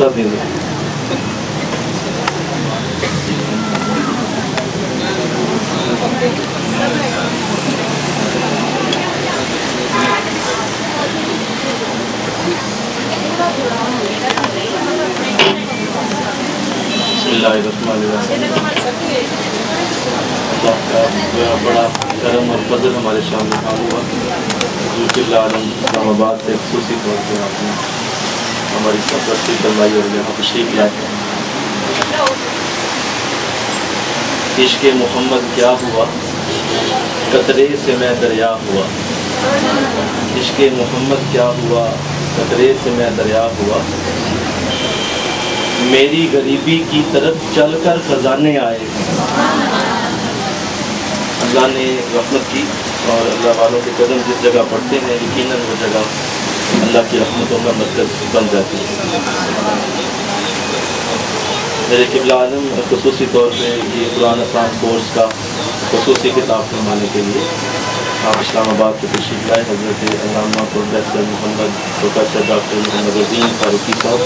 رخصت دے دیں. بسم اللہ الرحمن الرحیم. اللہ کا بڑا کرم اور فضل ہمارے سامنے حال ہوا. حضور قبلہ عالم اسلام آباد سے خصوصی طور پہ آپ نے ہماری سرپرستی کروائی اور یہاں تشریف لائے. عشق محمد کیا ہوا قطرے سے میں دریا ہوا. عشق محمد کیا ہوا قطرے سے میں دریا ہوا. میری غریبی کی طرف چل کر خزانے آئے. اللہ نے رحمت کی اور اللہ والوں کے قدم جس جگہ پڑتے ہیں یقیناً وہ جگہ اللہ کی رحمتوں کا مرکز بن جاتی ہے. میرے قبلہ عالم خصوصی طور پہ یہ قرآن آسان کورس کا خصوصی کتاب فرمانے کے لیے آپ اسلام آباد کے تشریف لائے. حضرت علامہ پروفیسر محمد پروفیسر ڈاکٹر محمد عظیم فاروقی صاحب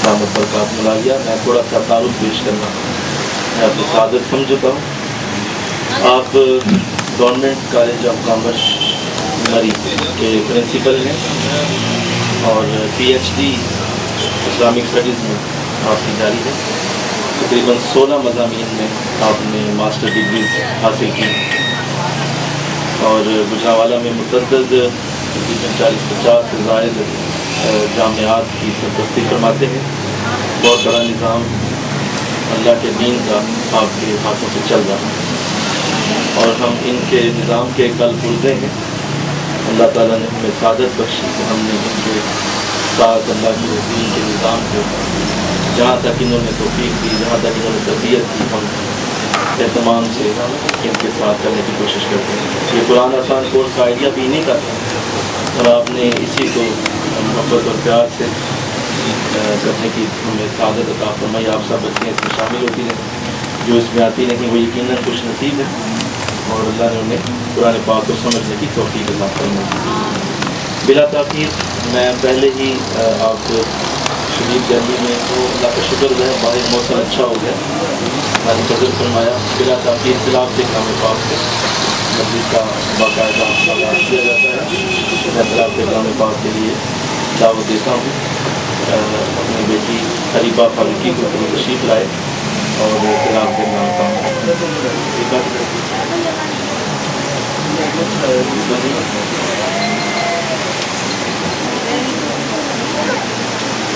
دامت برکات ملالیہ. میں تھوڑا سا تعارف پیش کرنا میں آپ کو سعادت سمجھتا ہوں. آپ government college of commerce Murree کے پرنسپل ہیں اور P H D Islamic studies میں آپ کی جاری ہے. تقریباً 16 مضامین میں آپ نے ماسٹر ڈگریز حاصل کی اور گجرانوالہ میں متعدد تقریباً 40-50 سے زائد جامعات کی سرپرستی فرماتے ہیں. بہت بڑا نظام اللہ کے دین کا آپ کے ہاتھوں سے چل رہا ہے اور ہم ان کے نظام کے کل پرزے ہیں. اللہ تعالیٰ نے ہمیں سعادت بخشی کہ ہم نے ان کے ساتھ اللہ کے دین کے نظام کو جہاں تک انہوں نے توفیق دی, جہاں تک انہوں نے تربیت کی, ہم اہتمام سے ان کے ساتھ کرنے کی کوشش کرتے ہیں. یہ قرآن آسان کورس کا آئیڈیا بھی نہیں کرتا اور آپ نے اسی کو محبت اور پیار سے کرنے کی ہمیں سعادت عطا فرمائی. آپ سب بچے اس میں شامل ہوتی ہیں. جو اس میں آتی نہیں وہ یقیناً خوش نصیب ہے اور اللہ نے انہیں قرآن پاک کو سمجھنے کی توفیق عطا فرمائی. بلا تاخیر میں پہلے ہی آپ شریف دہلی میں تو اللہ کا شکر ہے باہر موسم اچھا ہو گیا. میں نے قدر فرمایا بلا تاخیر خلاف سے کلام پاک سے مسجد کا باقاعدہ آغاز کیا جاتا ہے. میں خلاف کے کلام پاک کے لیے دعوت دیتا ہوں. اپنی بیٹی حریبہ فاروقی کو تشریف لائے اور خلاف کے کلام پاک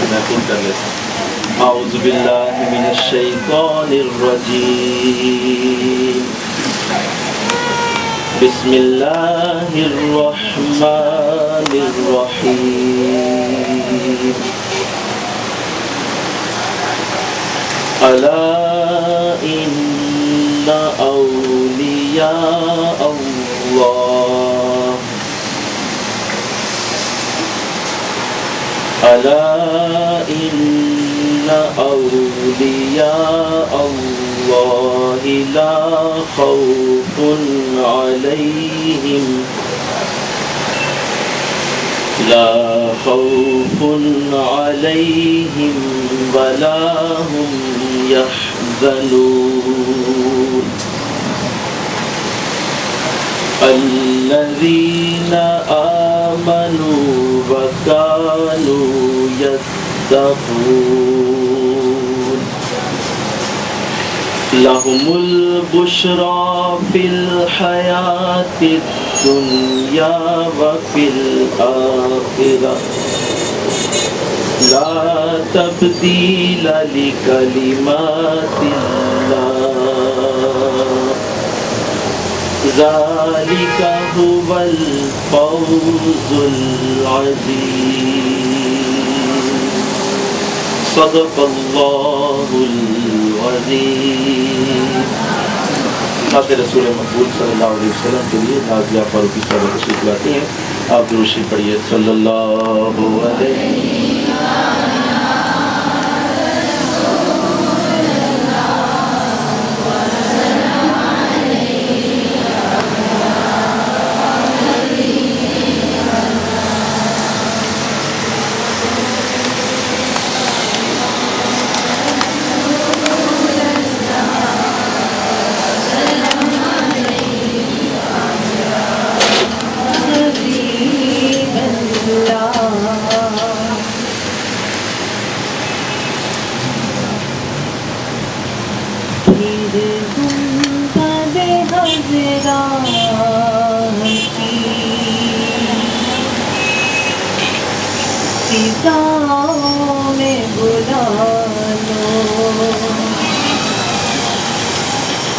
میں خود کر لیتا ہوں. اعوذ باللہ من الشیطان الرجیم. بسم اللہ الرحمن الرحیم. الا ان اولیاء اللہ الا ان اولیاء اللہ لا خوف علیہم ولا هم يحزنون. الذين آمنوا وكانوا يتقون لهم البشرى في الحياة الدنيا وفي الآخرة لا تبديل لكلمات الله ذلك هو الفوز العظيم. صدق الله العظيم. نعت رسول مقبول صلی اللہ علیہ وسلم کے لیے نازیہ فاروقی صاحب تشریف لاتے ہیں. آپ درود شریف پڑھیے صلی اللہ علیہ فضاؤں میں بلا لو،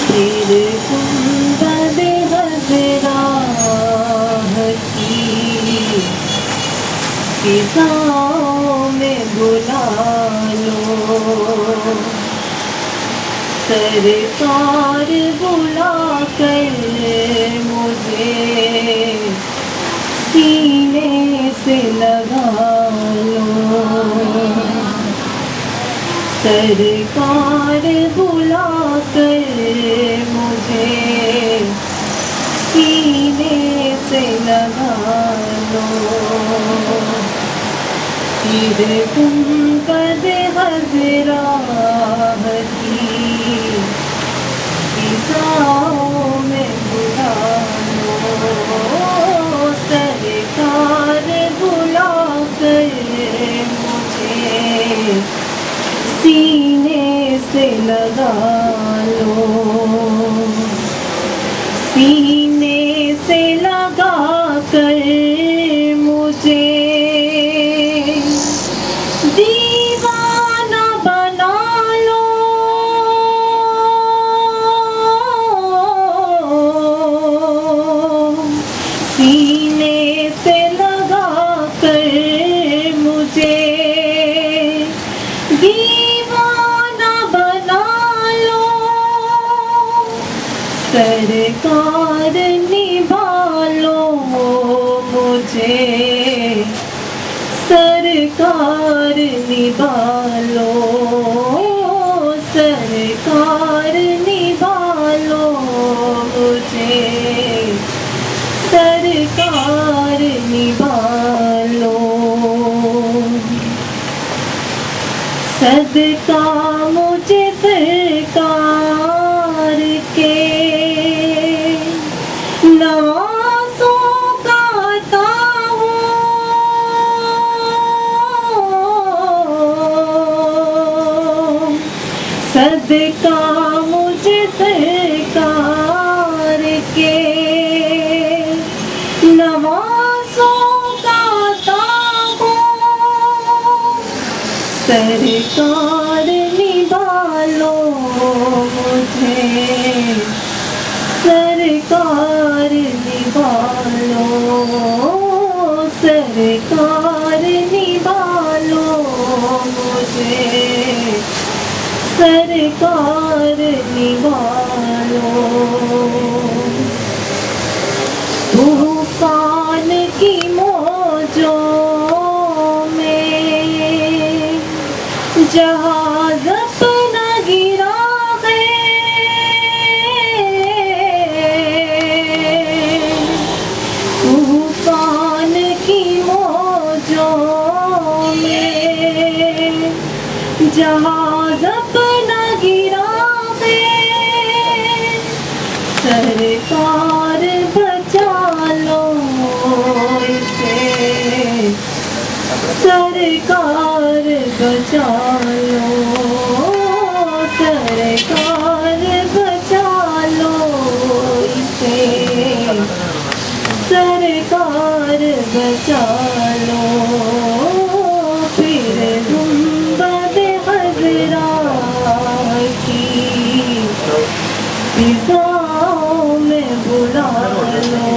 پھر گنبد خضرا کی فضاؤں میں بلا لو، سرکار بلا کر مجھے سینے سے لگا لو، سرکار بلا کر مجھے سینے سے لگا لو، پھر گنبد خضرا کی فضاؤں میں بلا لو، سرکار بلا کر مجھے سینے سے لگا لو، سینے سے لگا کر مجھے دیوانہ بنا لو، سینے سے لگا کر مجھے دیوانہ بنا لو، سرکار نبھا لو مجھے، سرکار نبھا لو، سرکار نبھا لو مجھے، سرکار نبھا لو، صدقہ مجھے سرکار کے نوازوں کا عطا ہو، صدقہ مجھے سرکار کے نوازوں کا عطا ہو، سرکار نبھا لو مجھے، سرکار نبھا لو، سرکار نبھا لو مجھے، سرکار نبھا لو، طوفان کی موجوں میں جہاز اپنا گرا ہے، طوفان کی موجوں میں جہاز اپنا گرا ہے، سرکار بچا لو اسے، سرکار بچا لو، سرکار بچا لو اسے، سرکار بچا لو، پھر گنبد خضرا کی فضاؤں میں بلا لو،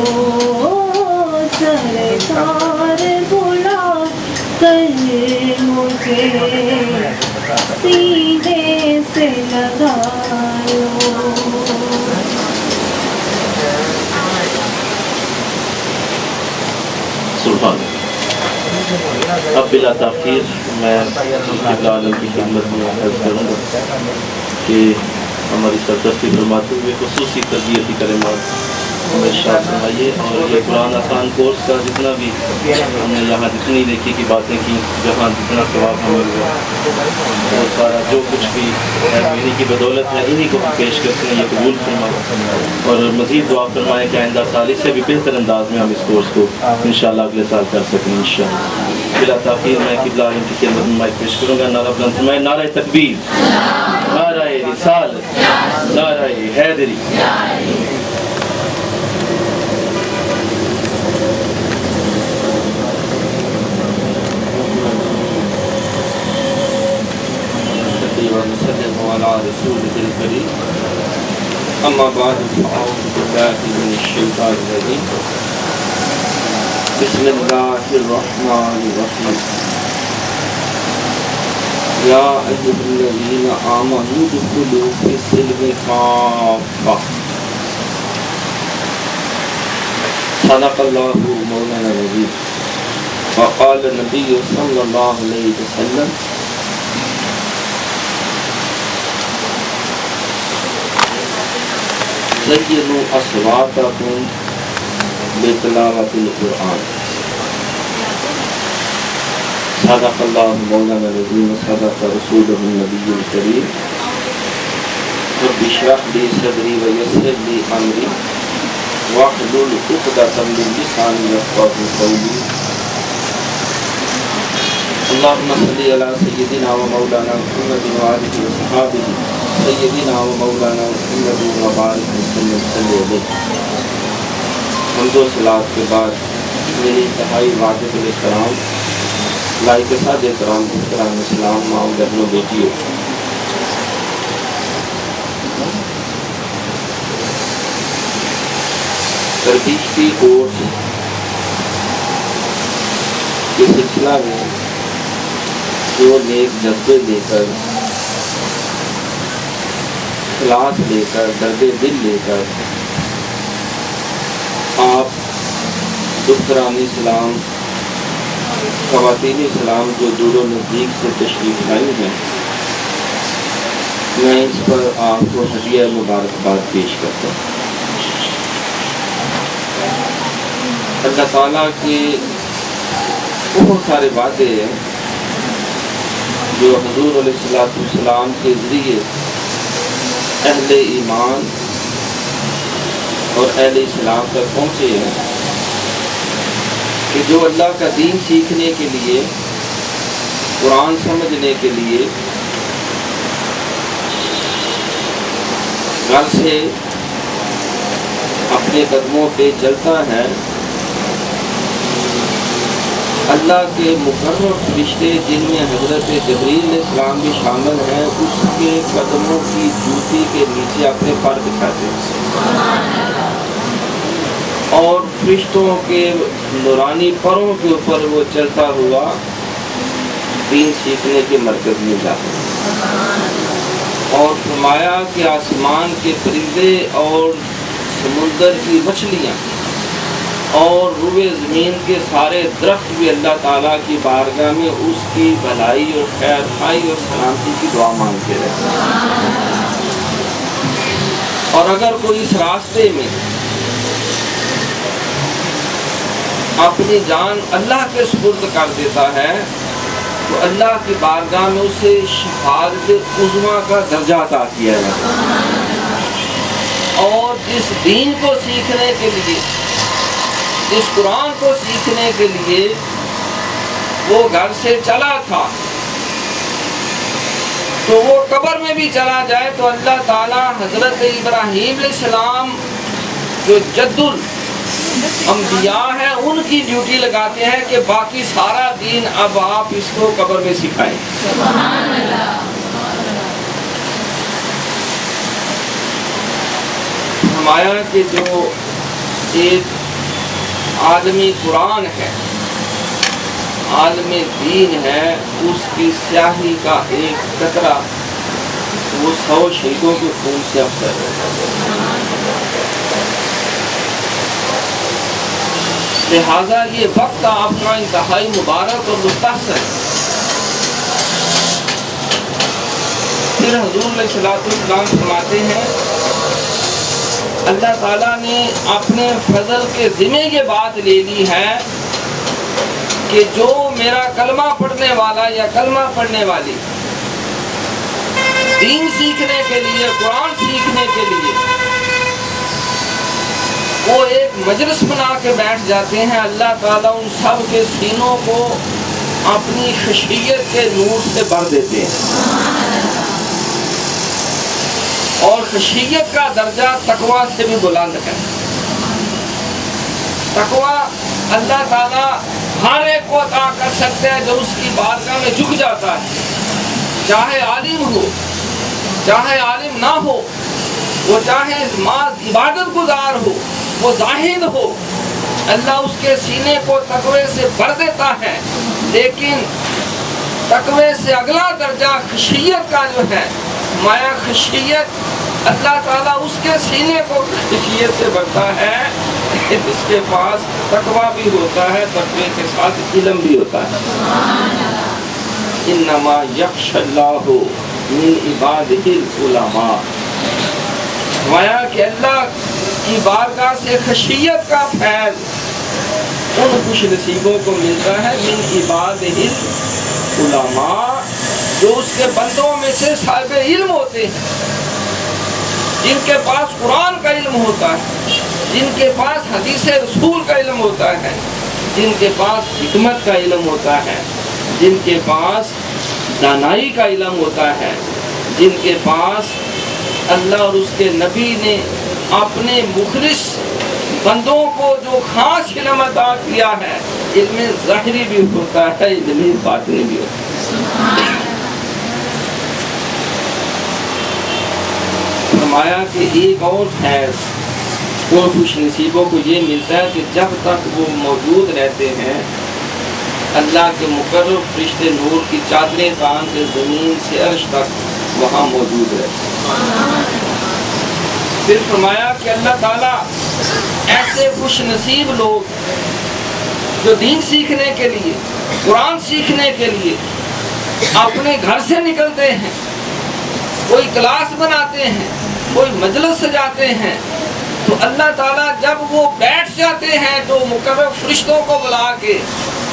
سرکار بلا کر مجھے سینے سے لگا لو، سبحان اللہ۔ اب بلا تاخیر میں قبلہ عالم کی خدمت میں عرض کروں گا کہ ہماری سرپرستی فرماتے ہوئے خصوصی تربیتی کلمات ہمیں ارشاد فرمائیے، اور یہ قرآن آسان کورس کا جتنا بھی ہم نے یہاں جتنی نیکی کی باتیں کی، جہاں جتنا ثواب ہمیں ہوا، وہ سارا جو کچھ بھی ہے انہی کی بدولت ہے، انہی کو ہم پیش کرتے ہیں، یہ قبول فرمائیں اور مزید دعا فرمائیں کہ آئندہ سال اس سے بھی بہتر انداز میں ہم اس کورس کو انشاءاللہ اگلے سال کر سکیں انشاءاللہ۔ بلا تاخیر میں قبلہ عالم کی خدمت میں مائک پیش کروں گا، نعرہ بلند فرمائیں، نعرہ تکبیر، نعرہ رسالت، نعرہ حیدری۔ رسوله الكريم أما بعد فأعوذ بالله من الشيطان الرجيم بسم الله الرحمن الرحيم يا أيها الذين آمنوا ادخلوا في السلم كافة صدق الله مولانا العظيم وقال النبي صلى الله عليه وسلم زينوا أصواتكم بتلاوة القرآن صدق الله مولانا العظيم وصدق رسوله النبي الكريم رب اشرح لي صدري ويسر لي أمري واحلل عقدة من لساني يفقهوا قولي اللهم صل على سيدنا ومولانا محمد وآله وصحبه سيدنا ومولانا محمد وبارك وسلم علیہ. حمد و صلات کے بعد میری انتہائی واجب الاحترام لائق سعد کرام محترم اسلام ماں بہنوں بیٹیوں، تربیتی کورس کے سلسلہ میں جو نیک جذبے لے کر، اخلاص لے کر، درد دل لے کر آپ دختران اسلام، خواتین اسلام جو دور و نزدیک سے تشریف لائی ہیں، میں اس پر آپ کو ہدیہ مبارکباد پیش کرتا ہوں. اللہ تعالیٰ کے بہت سارے وعدے ہیں جو حضور علیہ السلام کے ذریعے اہل ایمان اور اہل اسلام تک پہنچے ہیں کہ جو اللہ کا دین سیکھنے کے لیے، قرآن سمجھنے کے لیے گھر سے اپنے قدموں پہ چلتا ہے، اللہ کے مقرر فرشتے جن میں حضرت جبریل علیہ السلام بھی شامل ہیں، اس کے قدموں کی جوتی کے نیچے اپنے پر دکھاتے ہیں اور فرشتوں کے نورانی پروں کے اوپر وہ چلتا ہوا دین سیکھنے کے مرکز میں جاتا ہے. اور فرمایا کہ آسمان کے پرندے اور سمندر کی مچھلیاں اور روئے زمین کے سارے درخت بھی اللہ تعالیٰ کی بارگاہ میں اس کی بھلائی اور خیر خواہی اور سلامتی کی دعا مانگتے رہتے ہیں. اور اگر کوئی اس راستے میں اپنی جان اللہ کے سپرد کر دیتا ہے تو اللہ کی بارگاہ میں اسے شفاعت عظمیٰ کا درجہ عطا کیا جاتا ہے. اور جس دین کو سیکھنے کے لیے، اس قرآن کو سیکھنے کے لیے وہ گھر سے چلا تھا، تو وہ قبر میں بھی چلا جائے تو اللہ تعالیٰ حضرت ابراہیم علیہ السلام جو جد الانبیاء ہیں ان کی ڈیوٹی لگاتے ہیں کہ باقی سارا دین اب آپ اس کو قبر میں سکھائیں. سبحان اللہ. فرمایا کہ جو ایک عالمی قرآن ہے، عالم دین ہے، اس کی سیاہی کا ایک قطرہ وہ 100 شہیدوں کے خون سے افضل ہے. لہذا یہ وقت آپ کا انتہائی مبارک اور مستحسن. پھر حضور علیہ السلام فرماتے ہیں اللہ تعالیٰ نے اپنے فضل کے ذمہ یہ بات لے لی ہے کہ جو میرا کلمہ پڑھنے والا یا کلمہ پڑھنے والی دین سیکھنے کے لیے، قرآن سیکھنے کے لیے وہ ایک مجلس بنا کے بیٹھ جاتے ہیں، اللہ تعالیٰ ان سب کے سینوں کو اپنی خشیت کے نور سے بھر دیتے ہیں. اور خشیت کا درجہ تقویٰ سے بھی بلند ہے. تقویٰ اللہ تعالیٰ ہر ایک کو عطا کر سکتے ہیں جو اس کی بارگاہ میں جھک جاتا ہے، چاہے عالم ہو، چاہے عالم نہ ہو، وہ چاہے عبادت گزار ہو، وہ زاہد ہو، اللہ اس کے سینے کو تقوی سے بھر دیتا ہے، لیکن تقوی سے اگلا درجہ خشیت کا جو ہے، مایا خشیت، اللہ تعالیٰ اس کے سینے کو خشیت سے بھرتا ہے اس کے پاس تقوی بھی ہوتا ہے، تقوی کے ساتھ علم بھی ہوتا ہے۔ انما یخشی اللہ من عبادہ العلماء، گویا کہ اللہ کی بارگاہ سے خشیت کا فیض ان خوش نصیبوں کو ملتا ہے، من عبادہ العلماء، جو اس کے بندوں میں سے صاحب علم ہوتے ہیں، جن کے پاس قرآن کا علم ہوتا ہے، جن کے پاس حدیث رسول کا علم ہوتا ہے، جن کے پاس حکمت کا علم ہوتا ہے، جن کے پاس دانائی کا علم ہوتا ہے، جن کے پاس اللہ اور اس کے نبی نے اپنے مخلص بندوں کو جو خاص علم عطا کیا ہے، علم ظاہری بھی ہوتا ہے، علم باطنی بھی ہوتا ہے۔ فرمایا کہ ایک اور فیض ان خوش نصیبوں کو یہ ملتا ہے کہ جب تک وہ موجود رہتے ہیں، اللہ کے مقرر فرشتے نور کی چادریں تان کے زمین سے عرش تک وہاں موجود رہتے ہیں۔ پھر فرمایا کہ اللہ تعالیٰ ایسے خوش نصیب لوگ جو دین سیکھنے کے لیے، قرآن سیکھنے کے لیے اپنے گھر سے نکلتے ہیں، کوئی کلاس بناتے ہیں، کوئی مجلس سجاتے ہیں، تو اللہ تعالیٰ جب وہ بیٹھ جاتے ہیں تو مقرر فرشتوں کو بلا کے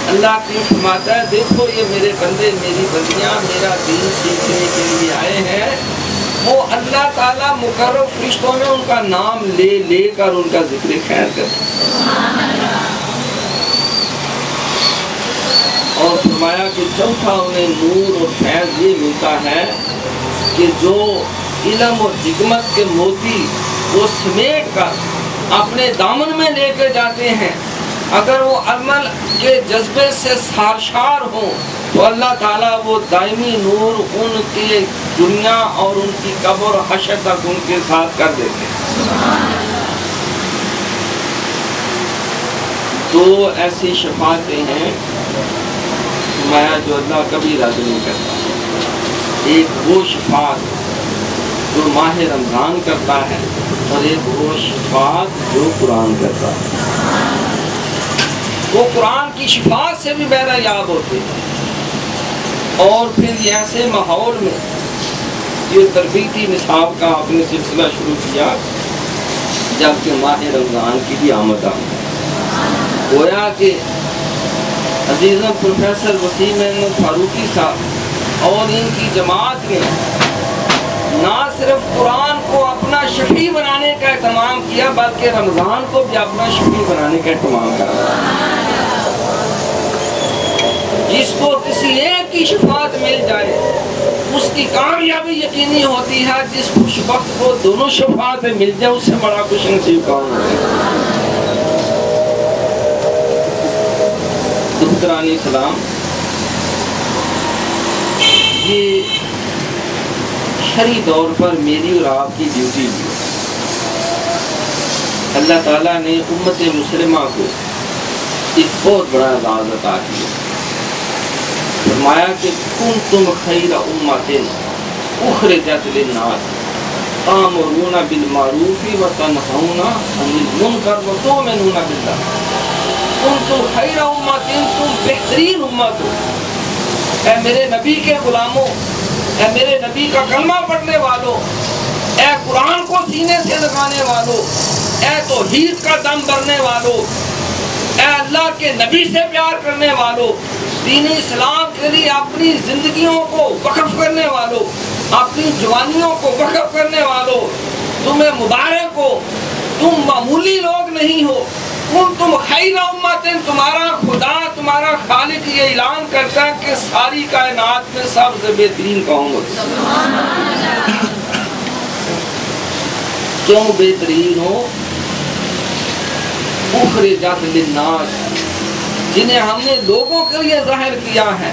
اللہ کی فرماتا ہے، دیکھو یہ میرے بندے، میری بندیاں میرا دین سیکھنے کے لیے آئے ہیں۔ وہ اللہ تعالیٰ مقرر فرشتوں میں ان کا نام لے لے کر ان کا ذکر خیر کرتے ہیں۔ اور فرمایا کہ چوتھا انہیں نور اور فیض یہ ملتا ہے کہ جو علم اور حکمت کے موتی وہ سمیٹ کر اپنے دامن میں لے کے جاتے ہیں، اگر وہ عمل کے جذبے سے سرشار ہوں تو اللہ تعالیٰ وہ دائمی نور ان کے دنیا اور ان کی قبر و حشر تک ان کے ساتھ کر دیتے ہیں۔ دو ایسی شفاعتیں ہیں مایا جو اللہ کبھی رد نہیں کرتا، ایک وہ شفاعت جو ماہ رمضان کرتا ہے اور ایک وہ شفاعت جو قرآن کرتا ہے۔ وہ قرآن کی شفاعت سے بھی بہرہ یاب ہوتے ہیں، اور پھر یہ ایسے ماحول میں یہ تربیتی نصاب کا اپنے سلسلہ شروع کیا جبکہ ماہ رمضان کی بھی آمد آمد گویا کہ عزیزم پروفیسر وسیم احمد فاروقی صاحب اور ان کی جماعت نے نہ صرف قرآن کو اپنا شفیع بنانے کا اہتمام کیا بلکہ رمضان کو بھی اپنا شفیع بنانے کا اہتمام کرا۔ جس کو کسی ایک کی شفاعت مل جائے اس کی کامیابی یقینی ہوتی ہے، جس خوش بخت کو دونوں شفاعتیں مل جائے اس سے بڑا خوش نصیب کون ہے۔ دخترانی سلام، یہ شرعی طور پر میری اور آپ کی ڈیوٹی بھی ہے۔ اللہ تعالیٰ نے امت مسلمہ کو ایک بہت بڑا اعزاز عطا کیا، فرمایا کہ کنتم خیر امۃ اخرجت للناس تأمرون بالمعروف وتنہون عن المنکر وتؤمنون باللہ۔ کنتم خیر امۃ، تم بہترین امت ہو، اے میرے نبی کے غلاموں، اے میرے نبی کا کلمہ پڑھنے والوں، اے قرآن کو سینے سے لگانے والوں، اے توحید کا دم بھرنے والوں، اے اللہ کے نبی سے پیار کرنے والوں، دین اسلام کے لیے اپنی زندگیوں کو وقف کرنے والوں، اپنی جوانیوں کو وقف کرنے والوں، تمہیں مبارک ہو، تم معمولی لوگ نہیں ہو۔ تم خیر امت، تمہارا خدا تمہارا خالق یہ اعلان کرتا ہے کہ ساری کائنات میں سب سے بہترین قوم ہوتی ہے۔ کیوں بہترین ہو؟ اخرجت للناس، جنہیں ہم نے لوگوں کے لیے ظاہر کیا ہے،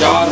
4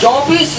24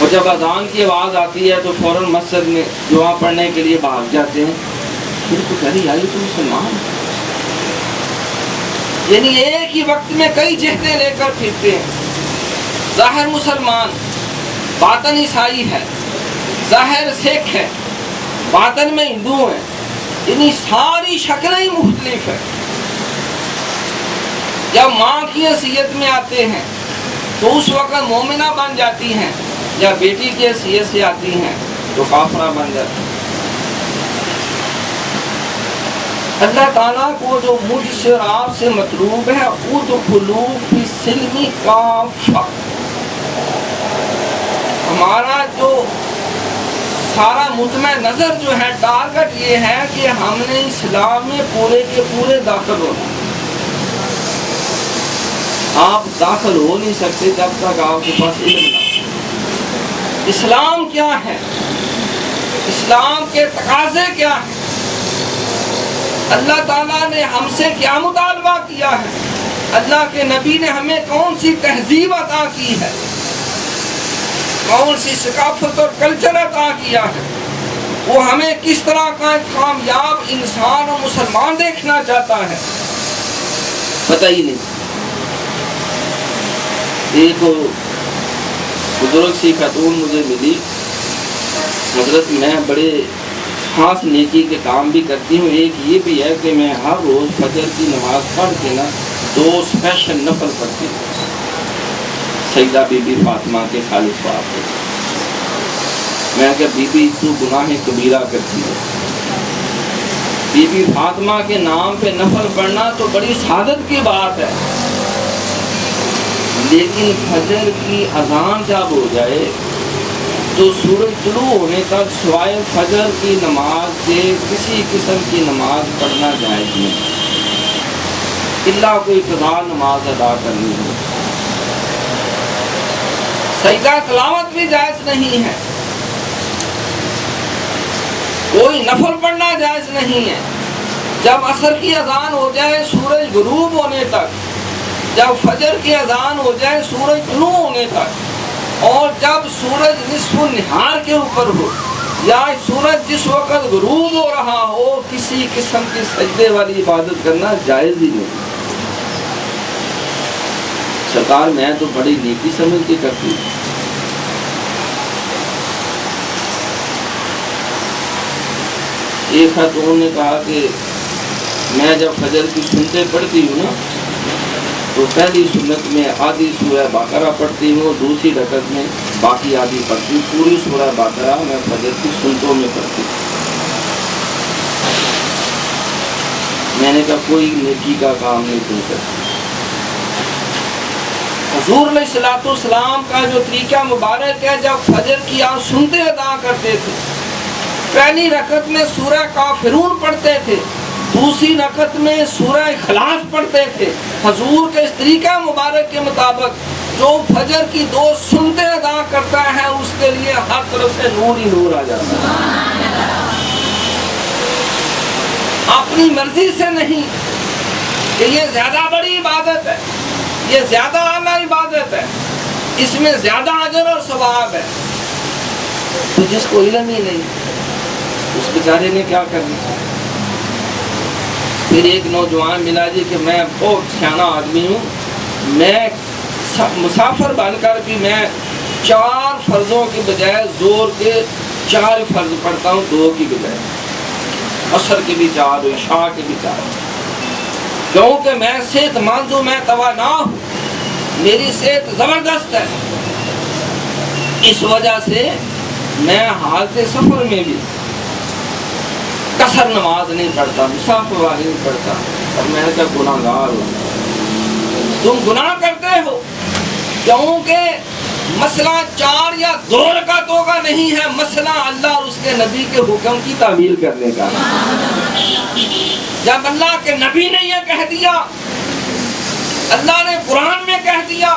اور جب اذان کی آواز آتی ہے تو فوراً مسجد میں دعا پڑھنے کے لیے بھاگ جاتے ہیں. پھر تو کہہ رہی آئی تو مسلمان. یعنی ایک ہی وقت میں کئی جہتیں لے کر پھرتے ہیں. ظاہر مسلمان، باطن عیسائی ہے، ظاہر سکھ ہے، باطن میں ہندو ہیں. یعنی ساری شکلیں ہی مختلف ہیں. جب ماں کی حیثیت میں آتے ہیں تو اس وقت مومنہ بن جاتی ہیں، یا بیٹی کی حیثیت سے آتی ہیں تو کافرہ بن جاتی ہیں. اللہ تعالیٰ کو جو مجھ سے اور آپ سے مطلوب ہے ادخلوا فی السلم کافہ. ہمارا جو سارا مطمع نظر جو ہے، ٹارگٹ یہ ہے کہ ہم نے اسلام میں پورے کے پورے داخل ہونا. آپ داخل ہو نہیں سکتے جب تک آپ کے پاس علم نہ ہو. اسلام کیا ہے، اسلام کے تقاضے کیا ہیں، اللہ تعالیٰ نے ہم سے کیا مطالبہ کیا ہے، اللہ کے نبی نے ہمیں کون سی تہذیب عطا کی ہے، کون سی ثقافت اور کلچر عطا کیا ہے، وہ ہمیں کس طرح کا ایک کامیاب انسان اور مسلمان دیکھنا چاہتا ہے، پتہ ہی نہیں. ایک بزرگ سی خاتون مجھے ملی. حضرت میں بڑے خاص نیکی کے کام بھی کرتی ہوں. ایک یہ بھی ہے کہ میں ہر روز فجر کی نماز پڑھ کے نا 2 اسپیشل نفل پڑھتی ہوں سیدہ بی بی فاطمہ کے خالص باپ کے. میں کہ بی بی تو گناہ کبیرہ کرتی ہے. بی بی فاطمہ کے نام پہ نفل پڑھنا تو بڑی سعادت کی بات ہے، لیکن فجر کی اذان جب ہو جائے تو سورج طلوع ہونے تک سوائے فجر کی نماز کے کسی قسم کی نماز پڑھنا جائز نہیں، الا کوئی قضا نماز ادا کرنی ہو. سجدہ تلاوت بھی جائز نہیں ہے، کوئی نفل پڑھنا جائز نہیں ہے. جب عصر کی اذان ہو جائے سورج غروب ہونے تک، جب فجر کی اذان ہو جائے سورج طلوع ہونے تک، اور جب سورج نصف النہار کے اوپر ہو یا سورج جس وقت غروب ہو رہا ہو، کسی قسم کی سجدے والی عبادت کرنا جائز ہی نہیں. سرکار میں تو بڑی نیکی سمجھ کے کرتی ہوں. ایک خاتون نے کہا کہ میں جب فجر کی سنتیں پڑھتی ہوں نا تو پہلی سنت میں آدھی سورہ بقرہ پڑھتی ہوں، دوسری رکعت میں باقی آدھی پڑھتی ہوں. پوری سورہ بقرہ میں فجر کی سنتوں میں پڑھتی ہوں. میں نے کہا کوئی نیکی کا کام نہیں تم کرتی. حضور علیہ الصلوۃ والسلام کا جو طریقہ مبارک ہے، جب فجر کی آپ سنتے ادا کرتے تھے، پہلی رکعت میں سورہ کافرون پڑھتے تھے، دوسری رکعت میں سورہ اخلاص پڑھتے تھے. حضور کے اس طریقہ مبارک کے مطابق جو فجر کی 2 سنتیں ادا کرتا ہے اس کے لیے ہر طرف سے نور ہی نور آ جاتا ہے. اپنی مرضی سے نہیں کہ یہ زیادہ بڑی عبادت ہے، یہ زیادہ اعلیٰ عبادت ہے، اس میں زیادہ اجر اور ثواب ہے. تو جس کو علم ہی نہیں اس بیچارے نے کیا کرنا. پھر ایک نوجوان ملا جی کہ میں بہت سیانا آدمی ہوں، میں مسافر بن کر بھی میں 4 فرضوں کی بجائے زور کے 4 فرض پڑھتا ہوں، 2 کی بجائے. عصر کی بھی 4، عشاء کی بھی 4، کیونکہ میں صحت مند ہوں، میں توانا ہوں، میری صحت زبردست ہے. اس وجہ سے میں حالت سفر میں بھی قصر نماز نہیں پڑھتا، مسافر والی نہیں پڑھتا. اور میں نے کہا گناہ گار ہوں. تم گناہ کرتے ہو کیونکہ مسئلہ 4 یا 2 رکعتوں کا نہیں ہے، مسئلہ اللہ اور اس کے نبی کے حکم کی تعمیل کرنے کا. جب اللہ کے نبی نے یہ کہہ دیا، اللہ نے قرآن میں کہہ دیا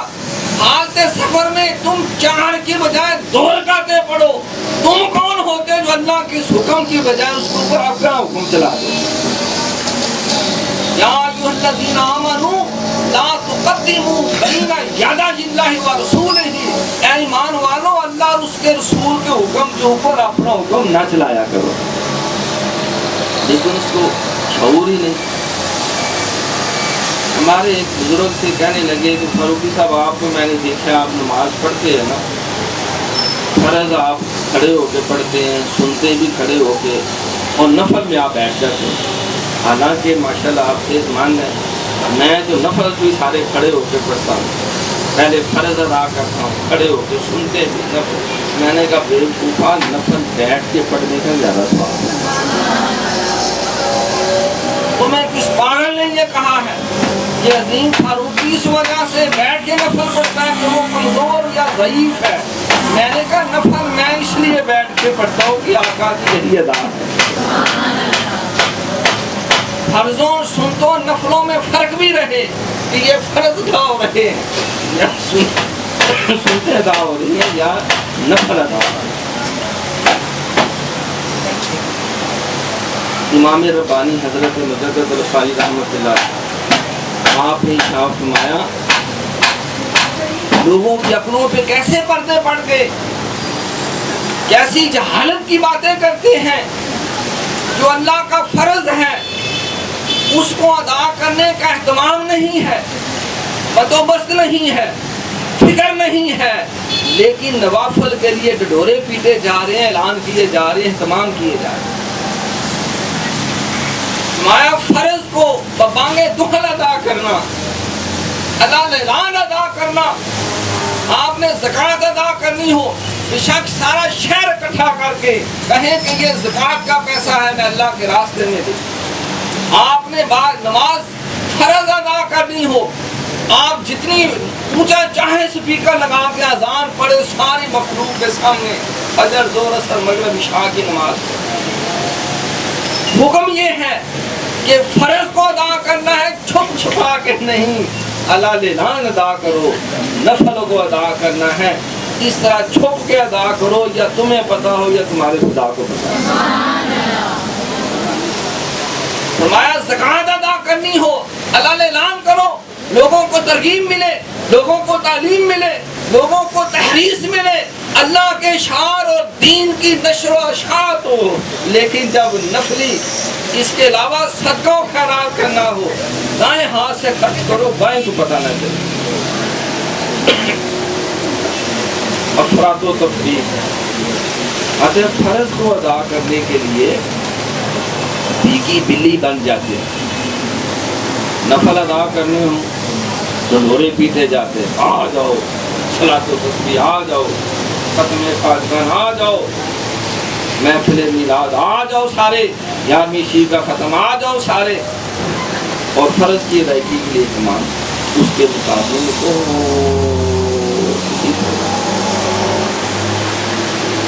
حالت سفر میں تم 4 کی بجائے 2 رکعتیں پڑھو، تم کون ہوتے جو اللہ کے اس حکم کی بجائے اس کے اوپر اپنا حکم چلا دو. یا ایھا الذین آمنوا لا تقدموا بین یدی اللہ و رسولہ، اے ایمان والو اللہ اور اس کے رسول کے حکم کے اوپر اپنا حکم نہ چلایا کرو. لیکن اس کو شعور ہی نہیں. ہمارے ایک بزرگ سے کہنے لگے کہ فاروقی صاحب آپ کو میں نے دیکھا آپ نماز پڑھتے ہیں نا، فرض آپ کھڑے ہو کے پڑھتے ہیں، سنتے بھی کھڑے ہو کے، اور نفل میں آپ بیٹھ جاتے ہیں. حالانکہ ماشاءاللہ آپ تیز مان ہیں، میں جو نفل بھی سارے کھڑے ہو کے پڑھتا ہوں، پہلے فرض ادا کرتا ہوں کھڑے ہو کے، سنتے بھی نفل. میں نے کہا بیوقوفا، نفل بیٹھ کے پڑھنے کا زیادہ ثواب ہے. تمہیں کس پاگل نے یہ کہا ہے کہ عظیم فاروقی اس وجہ سے بیٹھ کے نفل پڑھتا ہے کہ وہ کمزور یا ضعیف ہے؟ میں نے کہا نفل میں اس لیے بیٹھ کے پڑھتا ہوں کہ آقا کی یہی ادا ہے. فرضوں سنتوں نفلوں میں فرق بھی رہے کہ یہ فرض ادا ہو رہے ہیں یا سنتے ادا ہو رہی ہیں یا نفل ادا ہو رہی ہے. امام ربانی حضرت مجدد الفاضل رحمۃ اللہ، آپ نے ارشاد فرمایا لوگوں کی عقلوں پہ کیسے پردے پڑ گئے، کیسی جہالت کی باتیں کرتے ہیں. جو اللہ کا فرض ہے اس کو ادا کرنے کا اہتمام نہیں ہے، بندوبست نہیں ہے، فکر نہیں ہے، لیکن نوافل کے لیے ڈڈورے پیٹے جا رہے ہیں، اعلان کیے جا رہے ہیں، اہتمام کیے جا رہے ہیں. مایا فرض کو ببانگے دخل ادا کرنا، اللہ اعلان ادا کرنا. آپ نے زکوٰۃ ادا کرنی ہو، بے شک سارا شہر اکٹھا کر کے کہیں کہ یہ زکوٰۃ کا پیسہ ہے میں اللہ کے راستے میں دوں. آپ نے نماز فرض ادا کرنی ہو، آپ جتنی اونچا چاہے سپیکر لگا کے اذان پڑھے ساری مخلوق کے سامنے، فجر ظہر اثر مغرب عشاء کی نماز. حکم یہ ہے کہ فرض کو ادا کرنا ہے، چھپ چھپا کے نہیں، اعلان ادا کرو. نفل کو ادا کرنا ہے اس طرح چھپ کے ادا کرو، یا تمہیں پتا ہو یا تمہارے خدا کو پتا ہو. فرمایا زکوٰۃ ادا کرنی ہو، اعلان کرو، لوگوں کو ترغیب ملے، لوگوں کو تعلیم ملے، لوگوں کو تحریص ملے، اللہ کے اشعار اور دین کی نشر و اشاعت ہو. لیکن جب نفلی اس کے علاوہ صدقہ و خیرات کرنا ہو، دائیں ہاتھ سے خرچ کرو، بائیں کو پتہ نہ چلے. افراط و تفریط. اگر فرض کو ادا کرنے کے لیے بھیگی بلی بن جاتے، نفل ادا کرنے ہوں ڈنڈورے پیٹے جاتے، آ جاؤ صلاۃ و تسبیح، آ جاؤ ختم فاتحہ، آ جاؤ محفل میلاد، آ جاؤ سارے 11ویں شیع کا ختم، آ جاؤ سارے، اور فرض کی ادائیگی کے لیے اہتمام اس کے مطابق.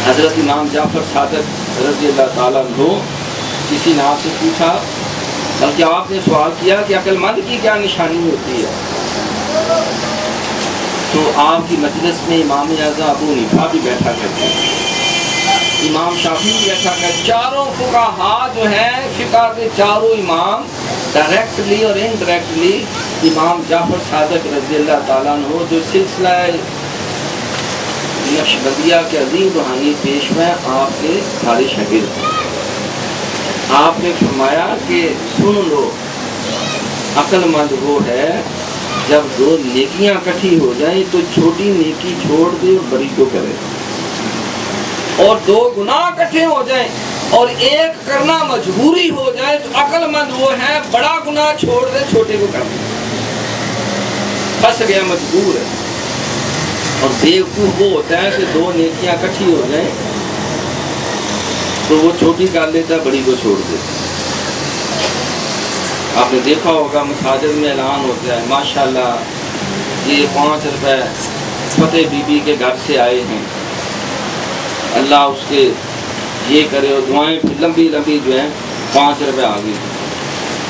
حضرت امام جعفر صادق رضی اللہ تعالیٰ عنہ، کسی نے آپ سے پوچھا، بلکہ آپ نے سوال کیا کہ عقل مند کی کیا نشانی ہوتی ہے؟ تو آپ کی مجلس میں امام اعظم ابو حنیفہ بھی بیٹھا کرتے ہیں، امام شافعی بھی بیٹھا کرتے. چاروں فقہا جو ہیں، فقہ کے چاروں امام، ڈائریکٹلی اور انڈائریکٹلی امام جعفر صادق رضی اللہ تعالیٰ عنہ جو سلسلہ نقشبندیہ کے عظیم روحانی پیشوا آپ کے سارے شاگرد ہیں. آپ نے فرمایا کہ سن لو، عقل مند وہ ہے جب دو نیکیاں اکٹھی ہو جائیں تو چھوٹی نیکی چھوڑ دے اور بڑی کو کرے، اور دو گناہ اکٹھے ہو جائیں اور ایک کرنا مجبوری ہو جائے تو عقل مند وہ ہے بڑا گناہ چھوڑ دے چھوٹے کو کر دے. پھنس گیا، مجبور ہے. اور بیوقوف وہ ہوتا ہے کہ دو نیکیاں اکٹھی ہو جائیں تو وہ چھوٹی کر لیتا ہے، بڑی کو چھوڑ دیتا. آپ نے دیکھا ہوگا مساجد میں اعلان ہوتا ہے، ماشاءاللہ یہ 5 روپے فتح بی بی کے گھر سے آئے ہیں، اللہ اس کے یہ کرے، اور دعائیں لمبی لمبی جو ہیں 5 روپے آ گئی.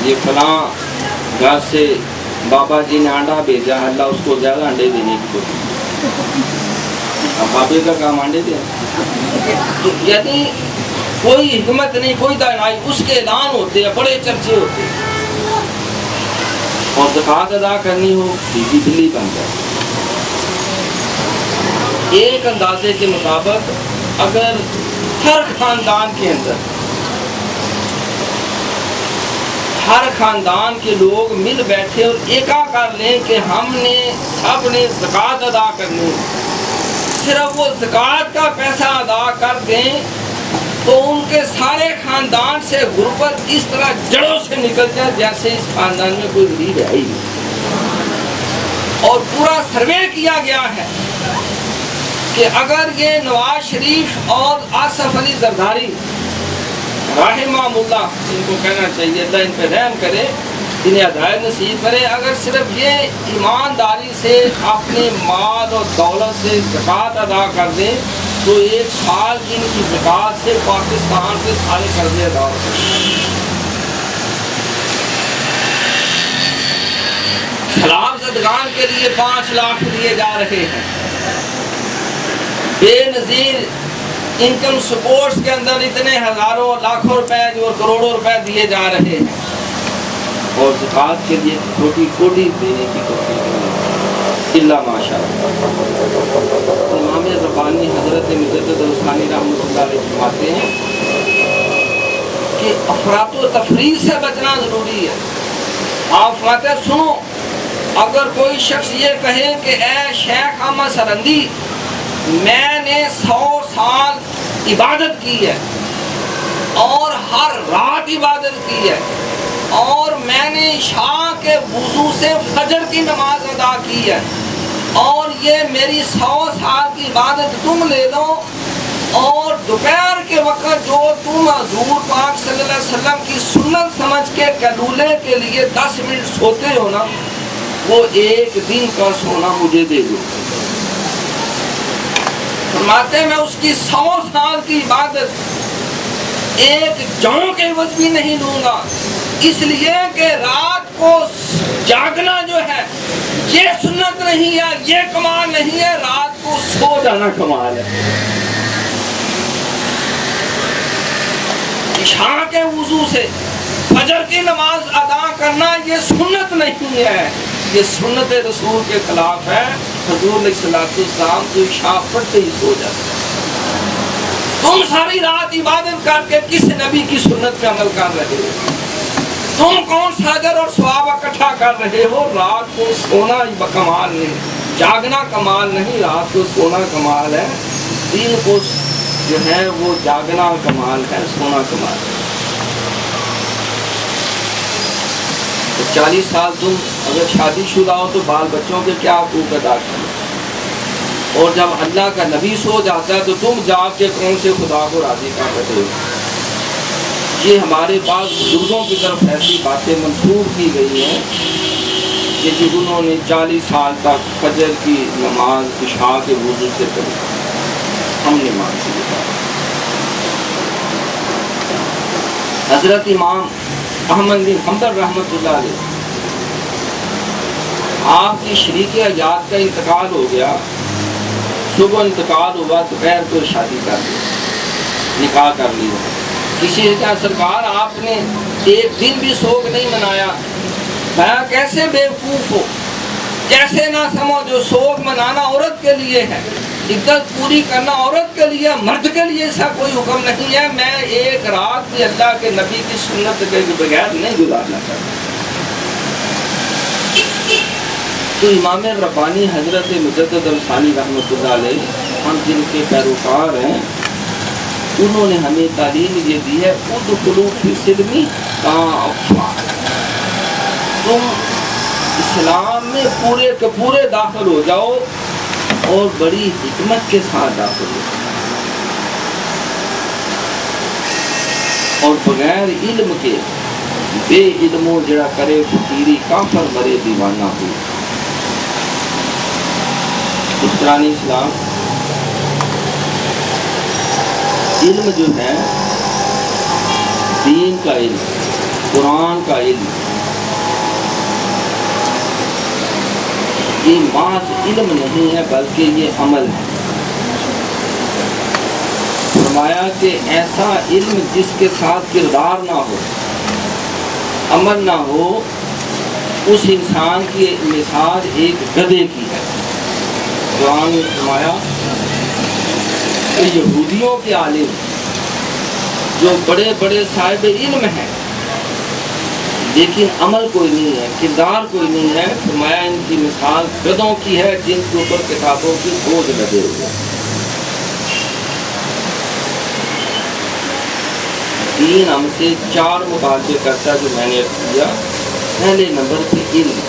یہ فلاں گھر سے بابا جی نے انڈا بھیجا، اللہ اس کو زیادہ انڈے دینے کی کوشش. اب بابے کا کام انڈے دیں، یعنی کوئی حکمت نہیں، کوئی دانائی. اس کے اعلان ہوتے ہیں، بڑے چرچے ہوتے ہیں. اور زکوٰۃ ادا کرنی ہو بیوی بلی بن جائے۔ ایک اندازے کے مطابق اگر ہر خاندان کے اندر ہر خاندان کے لوگ مل بیٹھے اور ایکا کر لیں کہ ہم نے سب نے زکوٰۃ ادا کرنی، صرف وہ زکوٰۃ کا پیسہ ادا کر دیں تو ان کے سارے خاندان سے غربت اس طرح جڑوں سے نکل جائے جیسے اس خاندان میں کوئی غریب ہے ہی نہیں۔ اور پورا سروے کیا گیا ہے کہ اگر یہ نواز شریف اور آصف علی زرداری رحمہ اللہ، ان کو کہنا چاہیے اللہ ان پہ رحم کرے، انہیں ہدایت نصیب کرے، اگر صرف یہ ایمانداری سے اپنے مال اور دولت سے زکوٰۃ ادا کر دیں تو ایک سال ان کی زکوٰۃ سے پاکستان کے سارے قرضے ادا ہو سکتے ہیں۔ خلاف زدگان کے لیے 5 لاکھ دیے جا رہے ہیں، بے نظیر انکم سپورٹس کے اندر اتنے ہزاروں لاکھوں روپے اور کروڑوں روپے دیے جا رہے ہیں، اور زکوٰۃ کے لیے چھوٹی کوٹی دینے کی توفیق اللہ ماشاء اللہ۔ امام ربانی حضرت مجدد الثانی رحمۃ اللہ علیہ فرماتے ہیں کہ افراط و تفریط سے بچنا ضروری ہے۔ آپ فرماتے ہیں سنو، اگر کوئی شخص یہ کہے کہ اے شیخ احمد سرندی میں نے 100 سال عبادت کی ہے اور ہر رات عبادت کی ہے اور میں نے عشاء کے وضو سے فجر کی نماز ادا کی ہے اور یہ میری 100 سال کی عبادت تم لے لو، اور دوپہر کے وقت جو تم حضور پاک صلی اللہ علیہ وسلم کی سنت سمجھ کے قیلولے کے لیے 10 منٹ سوتے ہو نا، وہ ایک دن کا سونا مجھے دے دو۔ فرماتے میں اس کی 100 سال کی عبادت ایک جوں کے عوض بھی نہیں لوں گا، اس لیے کہ رات کو جاگنا جو ہے یہ سنت نہیں ہے، یہ کمال نہیں ہے، رات کو سو جانا کمال ہے۔ عشاء کے وضو سے فجر کی نماز ادا کرنا یہ سنت نہیں ہے، یہ سنت رسول کے خلاف ہے۔ حضور علیہ السلام تو عشاء پڑھتے ہی سو جاتے ہیں۔ تم ساری رات عبادت کر کے کس نبی کی سنت پہ عمل کر رہے ہو؟ تم کون سا اجر اور ثواب اکٹھا کر رہے ہو؟ رات کو سونا کمال نہیں، جاگنا کمال نہیں، رات کو سونا کمال ہے، دن کو جو ہے وہ جاگنا کمال ہے، سونا کمال ہے۔ 40 سال تم اگر شادی شدہ ہو تو بال بچوں کے کیا حقوق ادا کرو، اور جب اللہ کا نبی سو جاتا ہے تو تم جاگ کے کون سے خدا کو راضی کر رہے ہو؟ یہ ہمارے بعض بزرگوں کی طرف ایسی باتیں منسوخ کی گئی ہیں کہ جنہوں نے 40 سال تک فجر کی نماز عشاء کے وضو سے پڑھی، ہم نے مانسی بتایا۔ حضرت امام احمد بن حنبل رحمۃ اللہ علیہ، آپ کی شریک حیات کا انتقال ہو گیا، صبح انتقال ہوا، دوپہر کو شادی کر لی، نکاح کر لیا۔ کسی نے کہا سرکار آپ نے ایک دن بھی سوگ نہیں منایا۔ میں کیسے بیوقوف ہو، کیسے نہ سمجھو، سوگ منانا عورت کے لیے ہے، عدت پوری کرنا عورت کے لیے، مرد کے لیے ایسا کوئی حکم نہیں ہے۔ میں ایک رات بھی اللہ کے نبی کی سنت کے بغیر نہیں گزارنا چاہتا۔ تو امام ربانی حضرت مجدد الثانی رحمۃ اللہ علیہ، ہم جن کے پیروکار ہیں، انہوں نے ہمیں تعلیم یہ دی ہے ادخلوا فی السلم کافہ، تم اسلام میں پورے کے پورے داخل ہو جاؤ اور بڑی حکمت کے ساتھ داخل ہو، اور بغیر علم کے بے علموں جڑا کرے فقیری کافر مرے دیوانہ ہو۔ اسلامی اسلام علم جو ہے، دین کا علم، قرآن کا علم، یہ محض علم نہیں ہے بلکہ یہ عمل ہے۔ فرمایا کہ ایسا علم جس کے ساتھ کردار نہ ہو، عمل نہ ہو، اس انسان کی مثال ایک گدھے کی ہے۔ قرآن نے فرمایا کہ یہودیوں کے عالم جو بڑے بڑے صاحب علم ہیں لیکن عمل کوئی نہیں ہے، کردار کوئی نہیں ہے، فرمایا ان کی مثال گدھوں کی ہے جن کے اوپر کتابوں کی بوجھ لدے ہوئے۔ دین ہم سے 4 مطالبے کرتا ہے جو میں نے کیا۔ پہلے نمبر پہ علم۔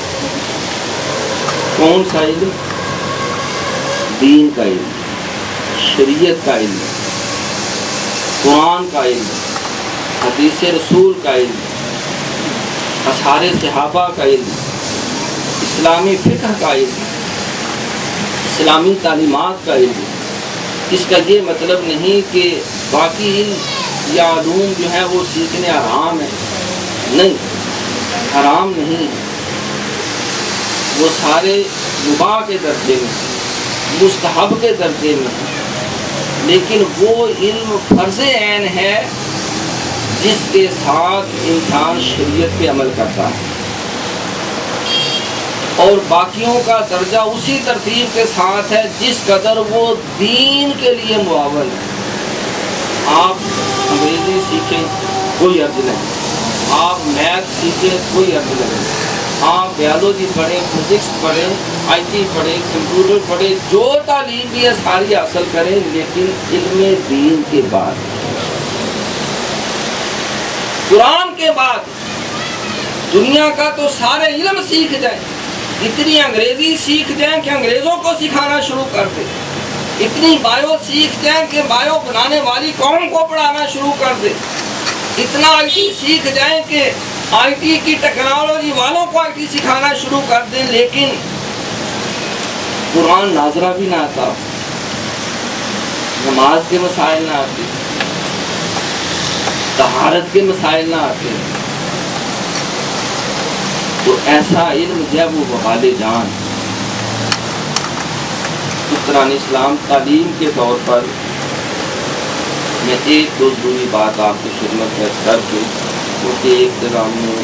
کون سا علم؟ دین کا علم، شریعت کا علم، قرآن کا علم، حدیث رسول کا علم، اثار صحابہ کا علم، اسلامی فقہ کا علم، اسلامی تعلیمات کا علم۔ اس کا یہ مطلب نہیں کہ باقی علم یا علوم جو ہے وہ سیکھنے حرام ہے، نہیں، حرام نہیں ہے، وہ سارے مباح کے درجے میں، مستحب کے درجے میں، لیکن وہ علم فرض عین ہے جس کے ساتھ انسان شریعت پہ عمل کرتا ہے، اور باقیوں کا درجہ اسی ترتیب کے ساتھ ہے جس قدر وہ دین کے لیے معاون ہے۔ آپ انگریزی سیکھیں کوئی عرض نہیں، آپ میتھ سیکھیں کوئی عرض نہیں، آپ بیالوجی پڑھیں، فزکس پڑھیں، آئی ٹی پڑھیں، کمپیوٹر پڑھیں، جو تعلیم بھی ہے ساری حاصل کریں، لیکن علم دین کے بعد، قرآن کے بعد۔ دنیا کا تو سارے علم سیکھ جائیں، اتنی انگریزی سیکھ جائیں کہ انگریزوں کو سکھانا شروع کر دیں، اتنی بایو سیکھ جائیں کہ بایو بنانے والی قوم کو پڑھانا شروع کر دیں، اتنا آئی ٹی سیکھ جائیں کہ آئی ٹی کی ٹیکنالوجی والوں کو آئی ٹی سکھانا شروع کر دیں، لیکن قرآن ناظرہ بھی نہ آتا، نماز کے مسائل نہ آتے، طہارت کے مسائل نہ آتے، تو ایسا علم جب وہ وبال جان۔ دکتران اسلام تعلیم کے طور پر میں ایک دو ضروری بات آپ کی خدمت میں کر کے، کیونکہ ایک جگہ ہم نے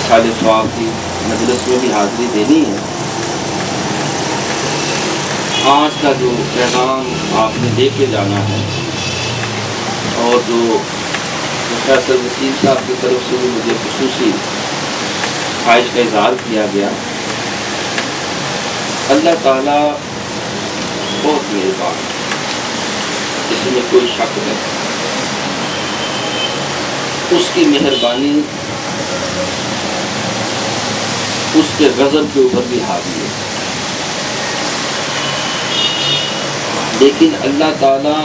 سال ثواب کی مجلس میں بھی حاضری دینی ہے۔ آج کا جو پیغام آپ نے لے کے جانا ہے، اور جو پروفیسر وسیم صاحب کی طرف سے بھی مجھے خصوصی خواہش کا اظہار کیا گیا، اللہ تعالیٰ بہت مہربان، اس میں کوئی شک نہیں، اس کی مہربانی اس کے غضب کے اوپر بھی حاوی ہے، لیکن اللہ تعالیٰ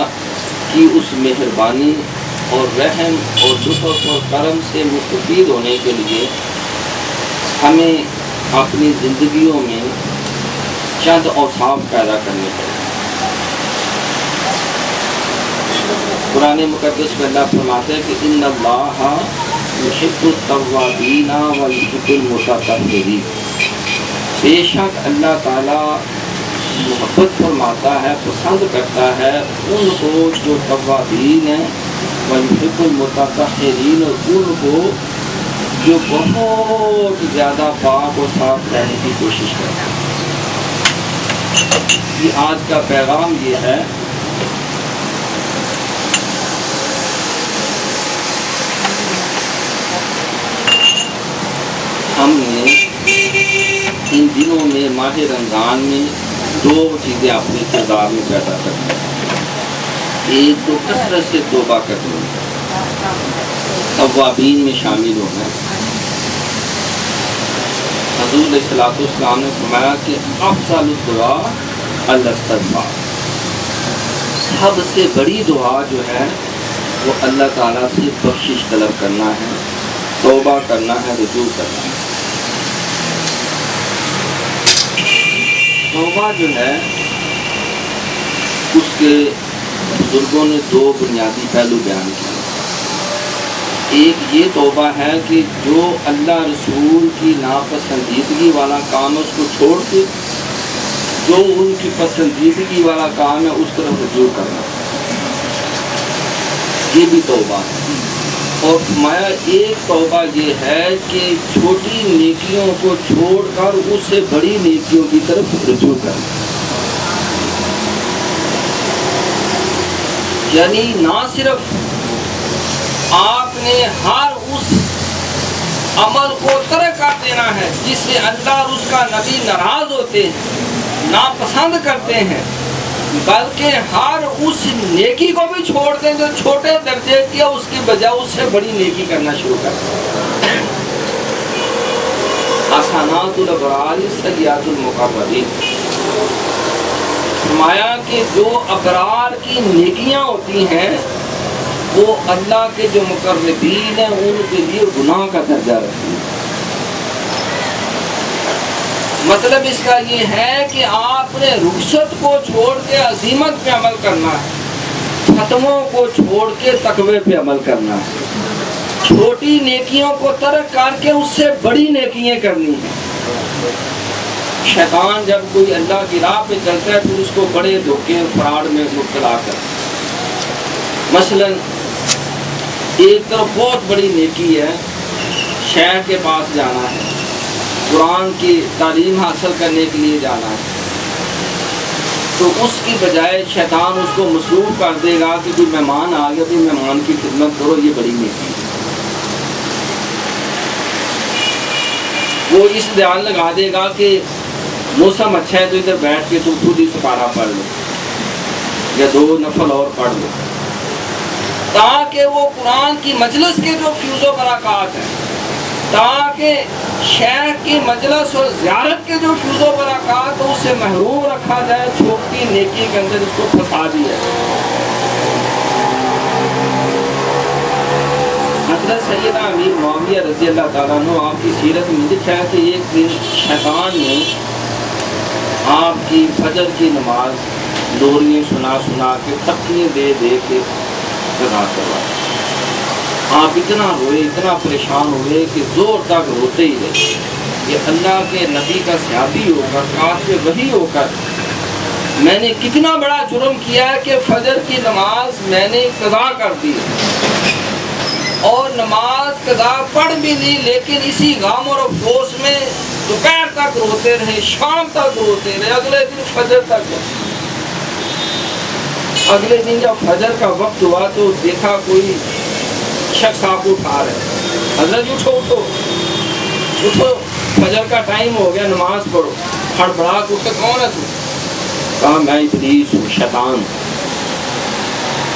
کی اس مہربانی اور رحم اور لطف اور کرم سے مستفید ہونے کے لیے ہمیں اپنی زندگیوں میں چند اوصاف پیدا کرنے پڑے۔ قرآن مقدس میں اللہ فرماتے ہیں کہ ان اللہ یحب التوابین ویحب المتطہرین، بے شک اللہ تعالیٰ محبت فرماتا ہے، پسند کرتا ہے ان کو جو توابین ہیں، ویحب المتطہرین، اور ان کو جو بہت زیادہ پاک و صاف رہنے کی کوشش کرتے ہیں۔ یہ آج کا پیغام یہ ہے ہم نے ان دنوں میں ماہ رمضان میں 2 چیزیں اپنے کردار میں پیدا کرنی ہیں۔ ایک تو کثرت سے توبہ کرنا، توابین میں شامل ہونا۔ حضور علیہ السلام نے فرمایا کہ افضل الدعاء الاستغفار، سب سے بڑی دعا جو ہے وہ اللہ تعالیٰ سے بخشش طلب کرنا ہے، توبہ کرنا ہے، رجوع کرنا ہے۔ توبہ جو ہے اس کے بزرگوں نے 2 بنیادی پہلو بیان کیے۔ ایک یہ توبہ ہے کہ جو اللہ رسول کی ناپسندیدگی والا کام ہے اس کو چھوڑ کے جو ان کی پسندیدگی والا کام ہے اس طرف رجوع کرنا، یہ بھی توبہ ہے۔ اور فرمایا ایک توبہ یہ ہے کہ چھوٹی نیکیوں کو چھوڑ کر اس سے بڑی نیکیوں کی طرف رجوع کرنا، یعنی نہ صرف آپ نے ہر اس عمل کو ترک کر دینا ہے جس سے اللہ اور اس کا نبی ناراض ہوتے ہیں، ناپسند کرتے ہیں، بلکہ ہر اس نیکی کو بھی چھوڑ دیں جو چھوٹے درجے کی ہے، اس کی بجائے اس سے بڑی نیکی کرنا شروع کر دیں۔ حسنات الابرار سیئات المقربین، فرمایا کہ جو ابرار کی نیکیاں ہوتی ہیں وہ اللہ کے جو مقربین ہیں ان کے لیے گناہ کا درجہ رکھتی ہے۔ مطلب اس کا یہ ہے کہ آپ نے رخصت کو چھوڑ کے عزیمت پہ عمل کرنا ہے، ختموں کو چھوڑ کے تقوی پہ عمل کرنا ہے، چھوٹی نیکیوں کو ترک کر کے اس سے بڑی نیکیاں کرنی ہیں۔ شیطان جب کوئی اللہ کی راہ پہ چلتا ہے تو اس کو بڑے دھوکے فراڈ میں مبتلا کرتا۔ مثلاً ایک طرف بہت بڑی نیکی ہے، شیخ کے پاس جانا ہے، قرآن کی تعلیم حاصل کرنے کے لیے جانا ہے، تو اس کی بجائے شیطان اس کو مصروف کر دے گا کہ کوئی مہمان آ گیا، بھی مہمان کی خدمت کرو، یہ بڑی نیکی ہے۔ وہ اس دھیان لگا دے گا کہ موسم اچھا ہے تو ادھر بیٹھ کے تو خود ہی سپارہ پڑھ لو یا 2 نفل اور پڑھ لو، تاکہ وہ قرآن کی مجلس کے جو فیوز و برکات ہیں، تاکہ شیخ کی مجلس اور زیارت کے جو فیوز و برکات اس سے محروم رکھا جائے، چھوٹی نیکی کے اندر اس کو پھنسا دیا ہے۔ حضرت سیدنا امیر معاویہ رضی اللہ تعالیٰ عنہ آپ کی سیرت میں لکھا ہے کہ ایک دن شیطان نے آپ کی فجر کی نماز لوریاں سنا کے تھپڑیاں دے کے قضا کروائی۔ آپ اتنا روئے، اتنا پریشان ہوئے کہ زور تک روتے ہی رہے کہ اللہ کے نبی کا صحابی ہو کر، کاتب وحی ہو کر میں نے کتنا بڑا جرم کیا ہے کہ فجر کی نماز میں نے قضا کر دی، اور نماز قضا پڑھ بھی لی، لیکن اسی غم اور افسوس میں دوپہر تک روتے رہے، شام تک روتے رہے، اگلے دن فجر تک۔ اگلے دن جب فجر کا وقت ہوا تو دیکھا کوئی شخص آپ کو اٹھا رہے، حضرت جی اٹھو اٹھو اٹھو، فجر کا ٹائم ہو گیا، نماز پڑھو۔ ہڑبڑا کے اٹھے، کون ہے تو؟ کہا میں ابلیس ہوں، شیطان۔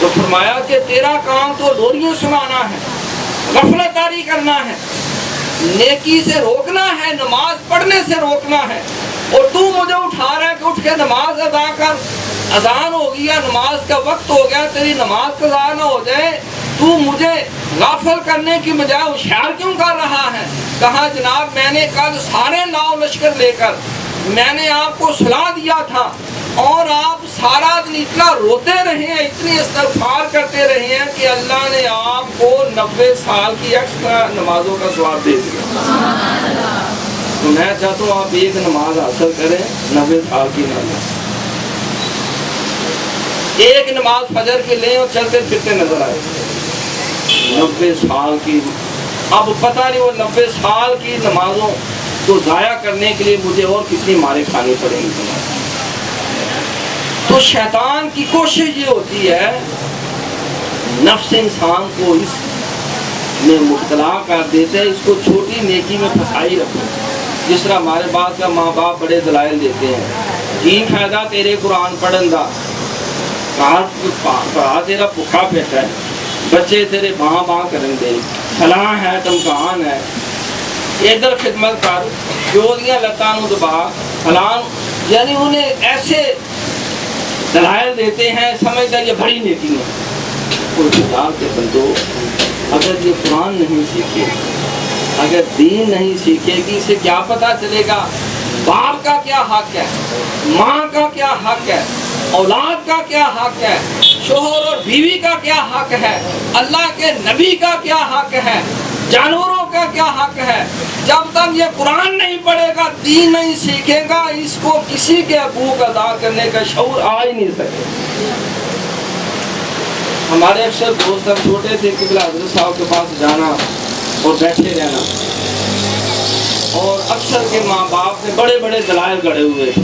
تو فرمایا کہ تیرا کام تو لوریاں سنانا ہے، غفلت طاری کرنا ہے، نیکی سے روکنا ہے، نماز پڑھنے سے روکنا ہے، اور تو مجھے اٹھا رہا ہے کہ اٹھ کے نماز ادا کر، اذان ہو گیا، نماز کا وقت ہو گیا، تیری نماز قضا نہ ہو جائے، تو مجھے غافل کرنے کی بجائے ہوشیار کیوں کر رہا ہے؟ کہا جناب میں نے کل سارے لاؤ لشکر لے کر میں نے آپ کو سلا دیا تھا، اور آپ سارا دن اتنا روتے رہے ہیں، اتنی استغفار کرتے رہے ہیں کہ اللہ نے آپ کو 90 سال کی ایکسٹرا نمازوں کا ثواب دے دیا۔ تو میں چاہتا ہوں آپ ایک نماز حاصل کریں، 90 سال کی نماز، ایک نماز فجر کی لیں اور چلتے پھرتے نظر آئے 90 سال کی۔ اب پتہ نہیں وہ 90 سال کی نمازوں کو ضائع کرنے کے لیے مجھے اور کتنی مارے کھانی پڑیں گی۔ تو شیطان کی کوشش یہ ہوتی ہے نفس انسان کو اس میں مبتلا کر دیتے ہیں، اس کو چھوٹی نیکی میں پھنسائی رکھو۔ جس طرح ہمارے بعد کا ماں باپ بڑے دلائل دیتے ہیں، کی فائدہ تیرے قرآن پڑھن دا، پڑھا تیرا بھوکا پیٹا ہے، بچے تیرے باں باں کرن دے، فلاں ہے ٹمکان ہے، ادھر خدمت کر، جو دیاں لتاں نو دبا، فلاں، یعنی انہیں ایسے دلائل دیتے ہیں، سمجھتا یہ بڑی نیکی ہے۔ کوئی خدا کے بندو، اگر یہ قرآن نہیں سیکھے، اگر دین نہیں سیکھے گی، اسے کیا پتہ چلے گا باپ کا کیا حق ہے، ماں کا کیا حق ہے، اولاد کا کیا حق ہے، شوہر اور بیوی کا کیا حق ہے، اللہ کے نبی کا کیا حق ہے، جانوروں کا کیا حق ہے۔ جب تک یہ قرآن نہیں پڑھے گا، دین نہیں سیکھے گا، اس کو کسی کے حقوق ادا کرنے کا شعور آ ہی نہیں سکے۔ ہمارے اکثر دوست ہم چھوٹے تھے کہ حضرت صاحب کے پاس جانا اور بیٹھے رہنا، اور اکثر کے ماں باپ نے بڑے بڑے دلائل گڑے ہوئے تھے۔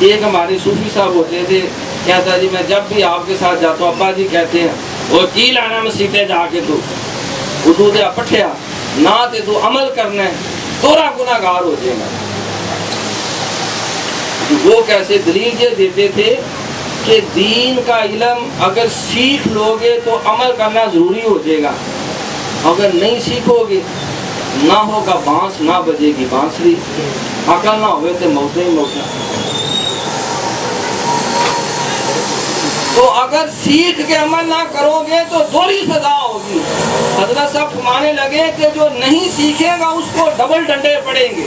ایک ہمارے صوفی صاحب ہوتے تھے، کہتا جی میں جب بھی آپ کے ساتھ جاتا ہوں، ابا جی کہتے ہیں وہ کی لانا مسیطے جا کے تو دیا پٹھیا نہ تے تو عمل کرنا ہے تورا گناہ گار ہو جائے گا۔ وہ کیسے دلیل یہ دیتے تھے کہ دین کا علم اگر سیکھ لوگے تو عمل کرنا ضروری ہو جائے گا، اگر نہیں سیکھو گے نہ ہوگا بانس نہ بجے گی بانسری، عقل نہ ہوئے تو موت ہی موت۔ تو اگر سیکھ کے عمل نہ کرو گے تو دوہری سزا ہوگی۔ حضرت صاحب فرمانے لگے کہ جو نہیں سیکھے گا اس کو ڈبل ڈنڈے پڑیں گے،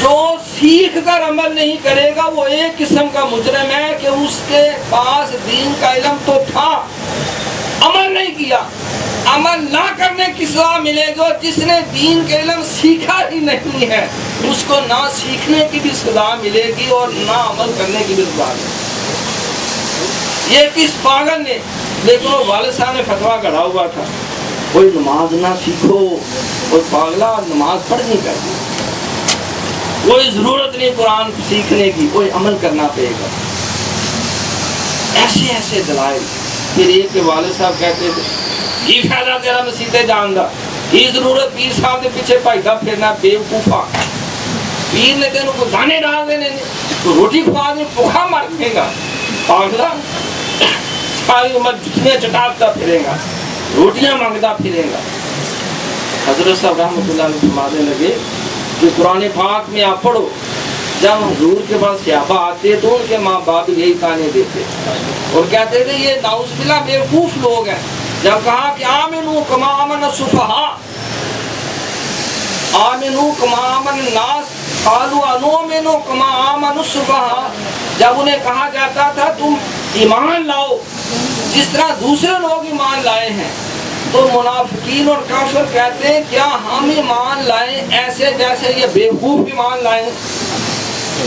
جو سیکھ کر عمل نہیں کرے گا وہ ایک قسم کا مجرم ہے کہ اس کے پاس دین کا علم تو تھا، عمل نہیں کیا۔ عمل نہ کرنے کی سزا ملے گا جس نے دین کے علم سیکھا ہی نہیں ہے، اس کو نہ سیکھنے کی بھی سزا ملے گی اور نہ عمل کرنے کی بھی سزا ملے گی۔ یہ کس پاگل نے، لیکن وہ والد صاحب نے فتویٰ گڑھا ہوا تھا، کوئی نماز نہ سیکھو اور پاگلا نماز پڑھنی چاہیے، کوئی ضرورت نہیں قرآن سیکھنے کی، کوئی عمل کرنا پڑے گا۔ ایسے ایسے دلائل۔ پھر ایک کے والد صاحب کہتے تھے یہ فائدہ تیرا مسیطے جان دا، یہ ضرورت پیر صاحب کے پیچھے بھاگتا پھرنا بیوقوفا، پیر نے تینوں کو دانے ڈال دینے تو روٹی کھوا دے بھوکا مر پھرے گا، پاگلا ساری عمر جتنے چٹاتا پھرے گا، روٹیاں مانگتا پھرے گا۔ حضرت صاحب رحمۃ اللہ علیہ فرمانے لگے کہ قرآن پاک میں آپ پڑھو، جب حضور کے پاس صحابہ آتے تو ان کے ماں باپ یہی تانے دیتے اور کہتے تھے یہ نعوذ باللہ بیوقوف لوگ ہیں۔ جب کہا کہ آمنو کما آمن السفہاء، آمنو کما آمن الناس قالوا انؤمن کما آمن السفہاء، جب انہیں کہا جاتا تھا تم ایمان لاؤ جس طرح دوسرے لوگ ایمان لائے ہیں، تو منافقین اور کافر کہتے ہیں کیا ہم ایمان لائیں ایسے جیسے یہ بیوقوف ایمان لائیں؟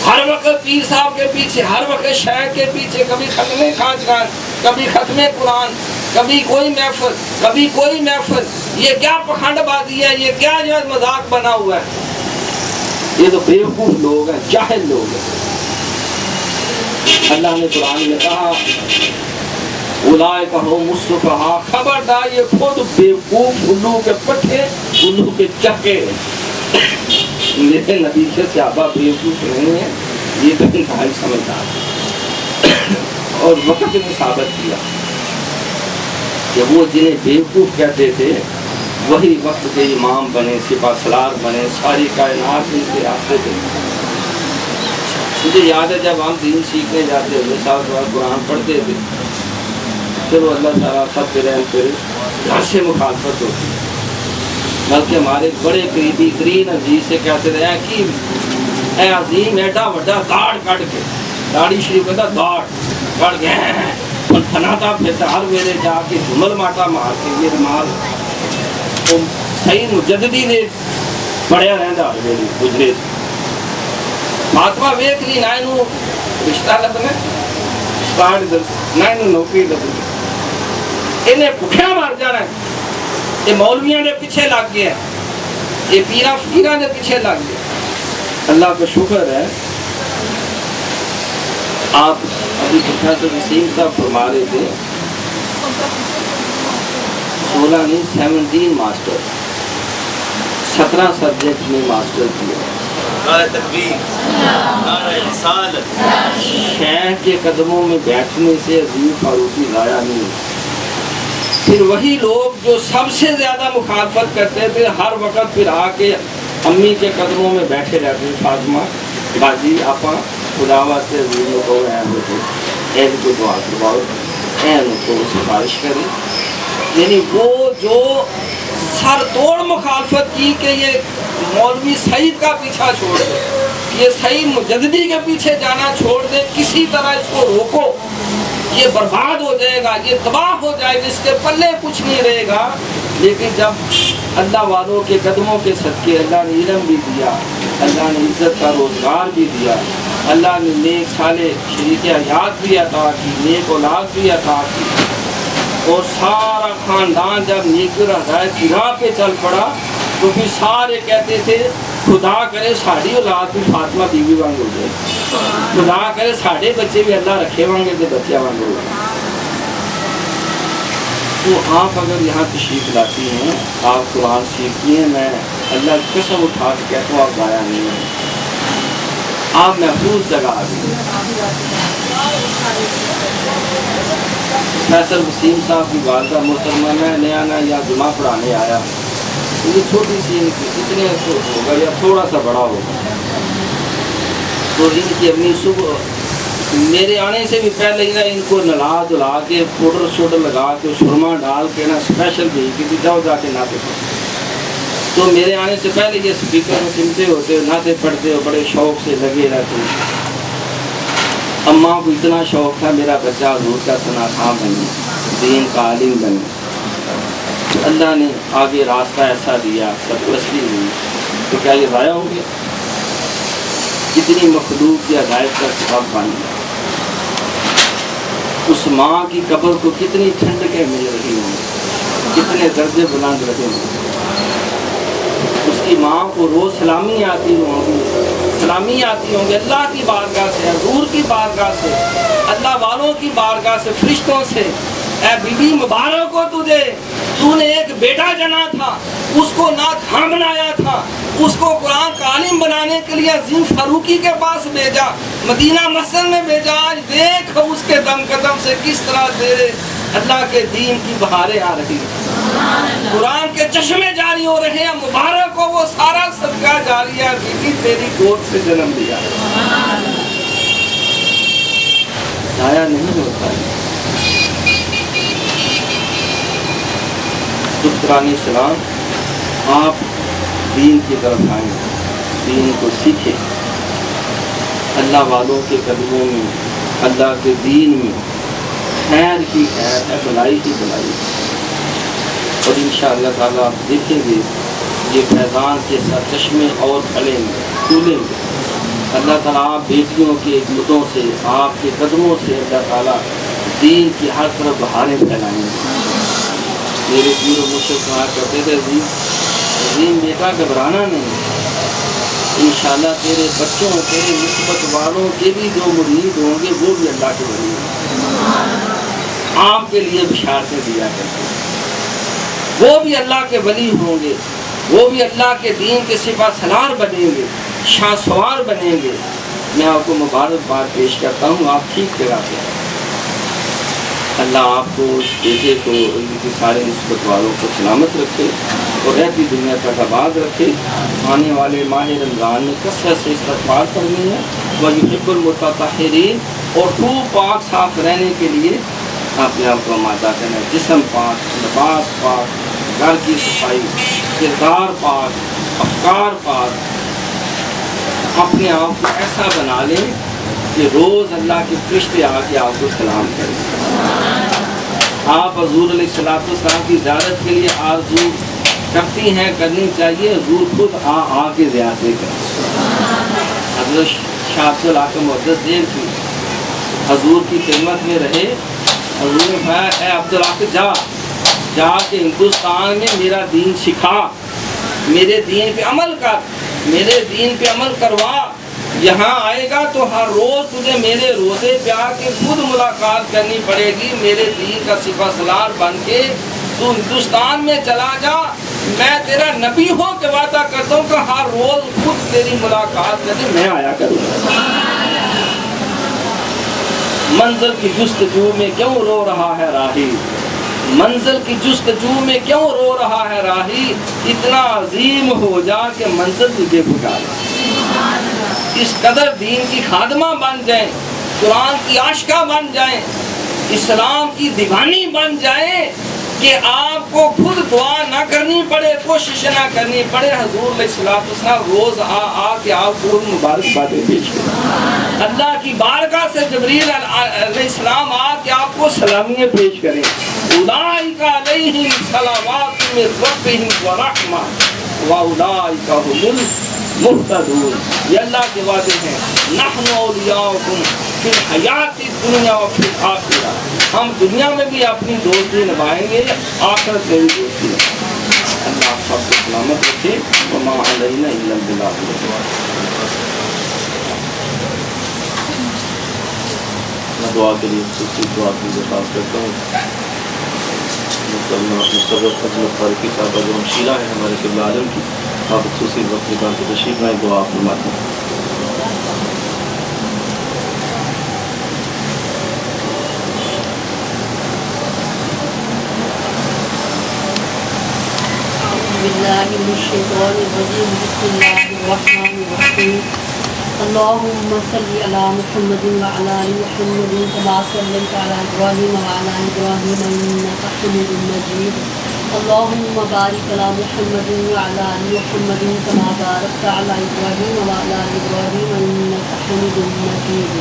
ہر وقت پیر صاحب کے پیچھے، ہر وقت شیخ کے پیچھے، کبھی ختم خانقاہ، کبھی ختم قرآن، کبھی کوئی محفل، کبھی کوئی محفل، یہ کیا پکھنڈ بازی ہے، یہ کیا جو مذاق بنا ہوا ہے؟ یہ تو بیوقوف لوگ ہیں، جاہل لوگ ہیں۔ اللہ نے قرآن میں کہا اولئک هم السفہاء، خبردار یہ خود بیوقوف، الو کے پٹھے، الو کے چکے۔ میرے نبی کے صحابہ بیوقوف نہیں ہیں، یہ تو انتہائی سمجھدار اور وقت نے ثابت کیا کہ وہ جنہیں بیوقوف کہتے تھے وہی وقت کے امام بنے، سپہ سالار بنے، ساری کائنات ان کے راستے تھے۔ مجھے یاد ہے جب ہم دین سیکھنے جاتے ہوئے ساتھ قرآن پڑھتے تھے، پھر وہ اللہ تعالیٰ سب کے رحم پھر گھر سے مخالفت ہوتی، بلکہ ہمارے بڑے قریبی ترین عزیز سے کہتے رہے کہ اے عظیم ایڈا وڈا داڑھ کٹ کے، داڑھی شریف کہتا داڑھ کٹ کے اور پھناتا پھرتا ہر ویلے جا کے جمل ماٹا مار کے یہ رمال صحیح مجددی نے پڑھیا رہتا ہر ویلے گزرے فاطمہ ویکھ لی نہ انہوں رشتہ لبنا سٹارٹ نہ انہوں نوکری لبنی، انہیں بھوکھیا مار جانا ہے، یہ مولویاں نے پیچھے لگ گیا، یہ پیرا فقیرہ نے پیچھے لگ گیا۔ اللہ کا شکر ہے آپ ابھی پروفیسر وسیم صاحب فرما رہے تھے 16 نہیں 17 ماسٹر، 17 سبجیکٹ میں ماسٹر کیا۔ نعرہ تکبیر، نعرہ رسالت۔ شیخ کے قدموں میں بیٹھنے سے عظیم فاروقی ضائع نہیں ہوتا۔ پھر وہی لوگ جو سب سے زیادہ مخالفت کرتے تھے ہر وقت پھر آ کے امی کے قدموں میں بیٹھے رہتے ہیں، فاطمہ باجی آپا خدا واسطے عظیم کو اہم کو دعا کرواؤ، اہم کو سفارش کریں۔ یعنی وہ جو سر توڑ مخالفت کی کہ یہ مولوی سعید کا پیچھا چھوڑ دے، یہ سعید مجددی کے پیچھے جانا چھوڑ دے، کسی طرح اس کو روکو، یہ برباد ہو جائے گا، یہ تباہ ہو جائے گا، اس کے پلے کچھ نہیں رہے گا۔ لیکن جب اللہ والوں کے قدموں کے صدقے اللہ نے علم بھی دیا، اللہ نے عزت کا روزگار بھی دیا، اللہ نے نیک صالح شریک حیات بھی عطا کی، نیک اولاد بھی عطا کی، اور سارا خاندان جب نیکی اور ہدایت کی راہ پہ چل پڑا تو پھر سارے کہتے تھے خدا کرے ساری اولاد بھی فاطمہ بیوی وانگ ہو جائے، خدا کرے ساڑھے بچے بھی اللہ رکھے وانگے دے بچے وانگ ہو جائے۔ تو آپ اگر یہاں تشریف لاتی ہیں، آپ قرآن سیکھتی ہیں، میں اللہ کی قسم اٹھا کے کہتا ہوں آپ ضائع نہیں ہیں، آپ محفوظ جگہ آ گئی۔ فیصل وسیم صاحب کی والدہ محترمہ میں نیا یا جمعہ پڑھانے آیا، یہ چھوٹی سی اتنے ہوگا یا تھوڑا سا بڑا ہوگا، تو ان کی اپنی صبح میرے آنے سے بھی پہلے ہی نا ان کو نلا دھلا کے پاؤڈر شوڈر لگا کے سرما ڈال کے نا اسپیشل بھیج کے بھی جاؤ جا کے نعتیں پڑھو۔ تو میرے آنے سے پہلے یہ اسپیکر میں سنتے ہوتے نعتیں پڑھتے ہو، بڑے شوق سے لگے رہتے۔ اماں کو اتنا شوق تھا میرا بچہ حضور کا ثنا خواں بنے، دین کا عالم بنے۔ اللہ نے آگے راستہ ایسا دیا، سرپرستی ہوئی، تو کیا یہ ضائع ہو گیا؟ کتنی مخلوق کی ہدایت کا سبب بن گیا۔ اس ماں کی قبر کو کتنی ٹھنڈکیں مل رہی ہوں، کتنے درجے بلند رہے ہوں۔ اس کی ماں کو روز سلامی آتی ہوں گی اللہ کی بارگاہ سے، حضور کی بارگاہ سے، اللہ والوں کی بارگاہ سے، فرشتوں سے، اے بی بی مبارک ہو تجھے، تو نے ایک بیٹا جنا تھا، اس کو نات خواں بنایا تھا، اس کو قرآن کا عالم بنانے کے لیے عظیم فاروقی کے پاس بھیجا، مدینہ مسجد میں بھیجا، آج دیکھ اس کے دم قدم سے کس طرح تیرے اللہ کے دین کی بہاریں آ رہی ہیں، قرآن کے چشمے جاری ہو رہے ہیں۔ مبارک ہو وہ سارا صدقہ جاری ہے بی بی تیری گود سے جنم لیا، ضائع نہیں ہوتا ہے۔ دخترانی سلام، آپ دین کی طرف آئیں، دین کو سیکھیں، اللہ والوں کے قدموں میں، اللہ کے دین میں خیر کی خیر ہے، بھلائی کی بھلائی ہے۔ اور انشاءاللہ تعالیٰ آپ دیکھیں گے یہ فیضان کے ساتھ چشمے اور پھلیں گے، پھولیں گے۔ اللہ تعالیٰ آپ بیٹیوں کے مدوں سے، آپ کے قدموں سے اللہ تعالیٰ دین کی ہر طرف بہاریں پھیلائیں گے۔ میرے پیر و مرشد کہا کرتے تھے عظیم بیٹا گھبرانا نہیں، انشاءاللہ تیرے بچوں، تیرے نسبت والوں کے بھی جو مرید ہوں گے وہ بھی اللہ کے ولی ہیں، آپ کے لیے بشارتیں دیا کرتے ہیں، وہ بھی اللہ کے ولی ہوں گے، وہ بھی اللہ کے دین کے سپاہ سالار بنیں گے، شاہ سوار بنیں گے۔ میں آپ کو مبارکباد پیش کرتا ہوں، آپ ٹھیک کراتے ہیں۔ اللہ آپ کو، اس بیٹے کو، ان کی سارے نسبت والوں کو سلامت رکھے اور رہتی دنیا تک آباد رکھے۔ آنے والے ماہ رمضان میں کثرت سے استغفار کرنی ہے، وَيُحِبُّ الْمُتَطَہِّرِينَ، اور خوب پاک صاف رہنے کے لیے اپنے آپ کو آمادہ کرنا ہے، جسم پاک، لباس پاک، گھر کی صفائی، کردار پاک، افکار پاک، اپنے آپ کو ایسا بنا لیں کہ روز اللہ کے فرشتے آ کے آپ کو سلام کریں۔ آپ حضور علیہ السلام کی زیارت کے لیے آرزو کرتی ہیں، کرنی چاہیے، حضور خود آ کے زیارتیں کریں۔ حضرت شاہ عبد الحاکم محدث دیر کی حضور کی خدمت میں رہے، حضور نے کہا اے عبد الحاکم جا کے ہندوستان میں میرا دین سکھا، میرے دین پہ عمل کر، میرے دین پہ عمل کروا، یہاں آئے گا تو ہر روز تجھے میرے روزے پہ آ کے خود ملاقات کرنی پڑے گی، میرے دین کا سپاہ سالار بن کے تو ہندوستان میں چلا جا، میں تیرا نبی ہو کے وعدہ کرتا ہوں کہ ہر روز خود تیری ملاقات کرنے میں آیا کروں گا۔ منزل کی جستجو میں کیوں رو رہا ہے راہی، منزل کی جستجو میں کیوں رو رہا ہے راہی، اتنا عظیم ہو جا کہ منزل تجھے پکارے۔ اس قدر دین کی خادمہ بن جائیں، قرآن کی عاشقہ بن جائیں، اسلام کی دیوانی بن جائیں کہ آپ کو خود دعا نہ کرنی پڑے، کوشش نہ کرنی پڑے، حضور علیہ السلام روز آ کے آپ کو مبارکبادیں پیش کریں، اللہ کی بارگاہ سے جبریل علیہ السلام آ کے آپ کو سلامیاں پیش کریں۔ اولئک علیہم صلوات من ربہم ورحمہ واولئک هم المہتدون، یہ اللہ کے وعدے ہیں۔ نحن اولیاؤکم پھر حیات دنیا و پھر آخرہ، ہم دنیا میں بھی اپنی دوستی نبھائیں گے، آخرت میں بھی دوستی نبھائیں۔ اللہ آپ سب کو سلامت رکھے، وما علینا الا البلاغ۔ میں دعا کے لیے خصوصی دعا کی درخواست کرتا ہوں۔ مصرف خدمت فاروقی صاحبہ جو ہمشیرہ ہے ہمارے قبلہ عالم کی، آپ خصوصی وقت نکال کے تشریف لائیں، دعا فرماتے ہیں۔ بالله من الشيطان الرجيم بسم الله الرحمن الرحيم اللهم صل على محمد وعلى آل محمد كما صليت على إبراهيم وعلى آل إبراهيم إنك حميد مجيد اللهم بارك على محمد وعلى آل محمد كما باركت على إبراهيم وعلى آل إبراهيم إنك حميد مجيد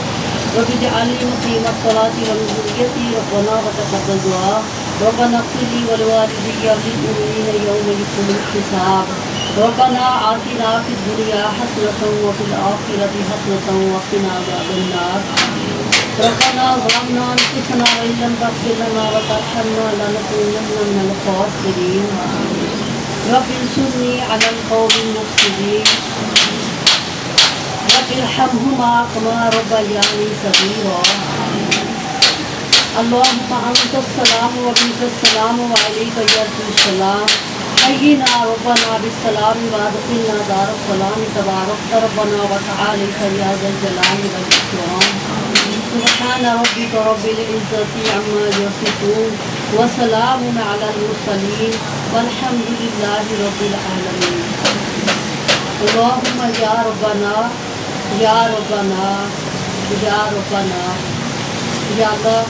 رب اجعلني مقيم الصلاة ومن ذريتي ربنا وتقبل دعاء ربنا اغفر لي ولوالدي وللمؤمنين يوم يقوم الحساب ربنا آتنا في الدنيا حسنة وفي الآخرة حسنة وقنا عذاب النار ربنا ظلمنا أنفسنا وإن لم تغفر لنا وترحمنا لنكونن من الخاسرين رب انصرني على القوم المفسدين رب ارحمهما كما ربياني صغيرا اللهم أنت السلام ومنك السلام وعليك يرد السلام حينا ربنا بالسلام وادخلنا دار السلام تبارك ربنا وتعالى يا ذا الجلال والإكرام سبحان ربك رب العزة عما يصفون وسلام على المرسلين والحمد لله رب العالمين اللهم يا ربنا یا ربنا یا ربنا یا اللہ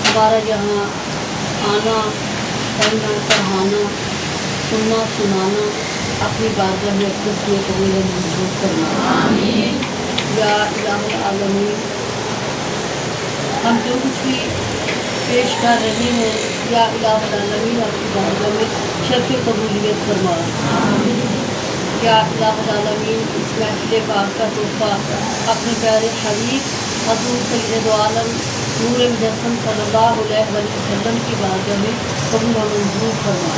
ہمارا یہاں آنا پڑھنا پڑھانا سننا سنانا اپنی بارگاہ میں اقدس میں قبول منظور کرنا آمین یا الہ العالمین ہم جو کچھ بھی پیش کر رہے ہیں یا الہ العالمین اپنی بارگاہ میں شرف قبولیت فرما آمین یا الہ العالمین اس محفل پاک کا تحفہ اپنے پیارے حبیب حضور سید عالم نور مجسم صلی اللہ علیہ وسلم کی بارگاہ میں قبول و منظور فرما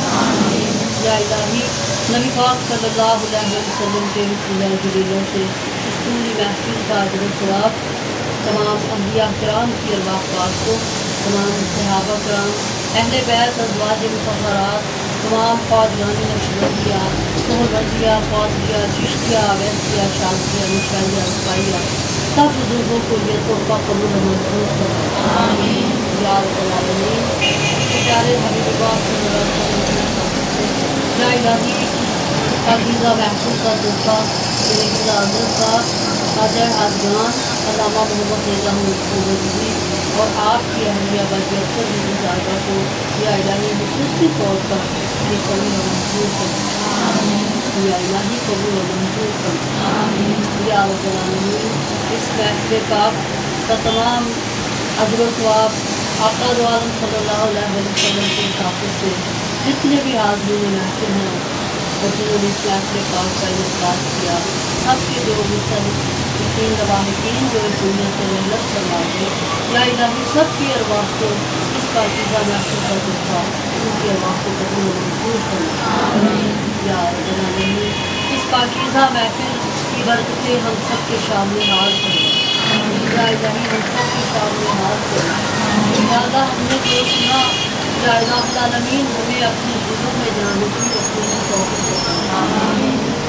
یا الہی نبی پاک صلی اللہ علیہ وسلم کے وسیلہ جلیلہ سے اس پوری محفل کا اجر و ثواب تمام انبیاء کرام کی ارواح پاک کو، تمام صحابہ کرام، اہل بیت، ازواج مطہرات، تمام قادیانی نقشبندیہ، سہروردیہ، قادریہ، چشتیہ، ویسیہ، شاذلیہ، نقشبندیہ، رفاعیہ، سب بزرگوں کو یہ تحفہ قبول و منظور کرنا آمین یا رب العالمین۔ پیارے حبیب پاک صلی اللہ علیہ وسلم یا الہی پاکیزہ محفوظ کا تحفہ میرے حضرت صاحب خواجہ حاجیان علامہ محمد رضا مصطفی اور آپ کی اہلیہ باقی اکثر صاحبہ کو یا الہی خصوصی طور پر یہ قبول و منظور کرنا یا الہی قبول و منظور کرنا یا رب العالمین۔ اس محفل پاک کا تمام اجر و ثواب آقا دو عالم صلی اللہ علیہ وسلم کے حافظ سے جتنے بھی حاضرین محفل ہیں اور جنہوں نے اس محفل پاک کا انعقاد کیا، سب کے جو مستحقین رواحقین جو اس دنیا سے رحلت فرما دے یا الہی سب کی ارواح کو اس پاکیزہ محفل کا تحفہ ان کی ارواح کو قبول و منظور کرنا یا رب العالمین۔ اس پاکیزہ محفل کی برکتیں ہم سب کے شامل حال کریں یا الہی ہم سب کے شامل حال کریں یا اللہ ہم نے جو سنا یا الہ العالمین ہمیں اپنے دلوں میں جانے کی اپنی توفیق عطا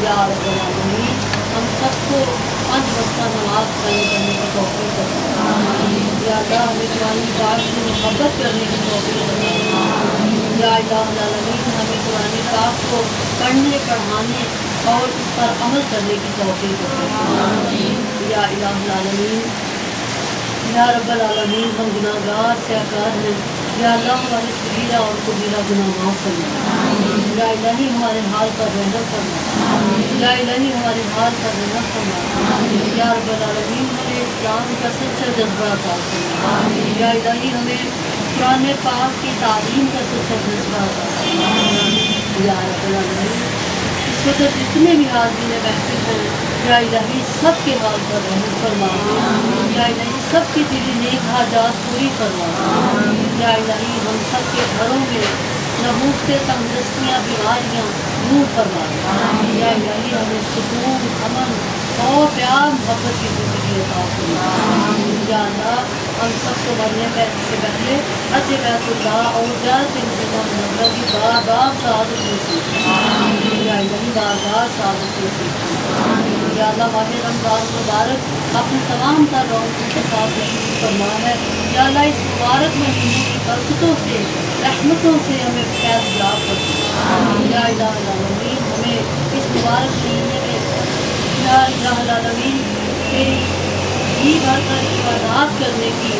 یا رب العالمین۔ ہم سب کو 5 وقتہ نماز قائم کرنے کی توفیق عطا یا اللہ ہمیں قرآن پاک سے محبت کرنے کی توفیق عطا یا الہ العالمین۔ ہمیں قرآن پاک کو پڑھنے پڑھانے اور اس پر عمل کرنے کی توفیق عطا یا الہ العالمین۔ یا رب العالمین ہم گناہ گار سیاکار ہیں یا اللہ ہمارے صغیرہ اور کبیرہ گناہ معاف کرنا یا الہی ہمارے حال پر رحمت کرنا یا الہی ہمارے حال پر رحمت کرنا یا رب العالمین۔ ہمیں اسلام کا سچا جذبہ عطا کرنا یا الہی ہمیں قرآن پاک کی تعلیم کا سچا جذبہ عطا کرنا یا رب العالمین۔ اس تو جتنے بھی حاضرین بیٹھے ہیں یا الہی سب کے حال پر رحم فرما، یا الہی سب کی دلی نیک حاجات پوری فرما، یا الہی ہم سب کے گھروں میں نحوستے تندرستیاں بیماریاں دور فرما، یا الہی ہمیں سکون امن اور پیار محبت کی زندگی عطا فرما، یا اللہ ہم سب کو مرنے سے پہلے حج بیت اللہ اور زیارت مدینہ منورہ کی بار بار سعادت نصیب فرما، یا الہی بار بار سعادت نصیب فرما، یا اللہ ماہ رمضان مبارک اپنے تمام تر رونقوں کے ساتھ تشریف فرما ہے، یا اللہ اس مبارک مہینے کی برکتوں سے رحمتوں سے ہمیں فیض یاب کرتی، یا الہ العالمین ہمیں اس مبارک مہینے میں یا الہ العالمین تیری جی بھر کر عبادات کرنے کی،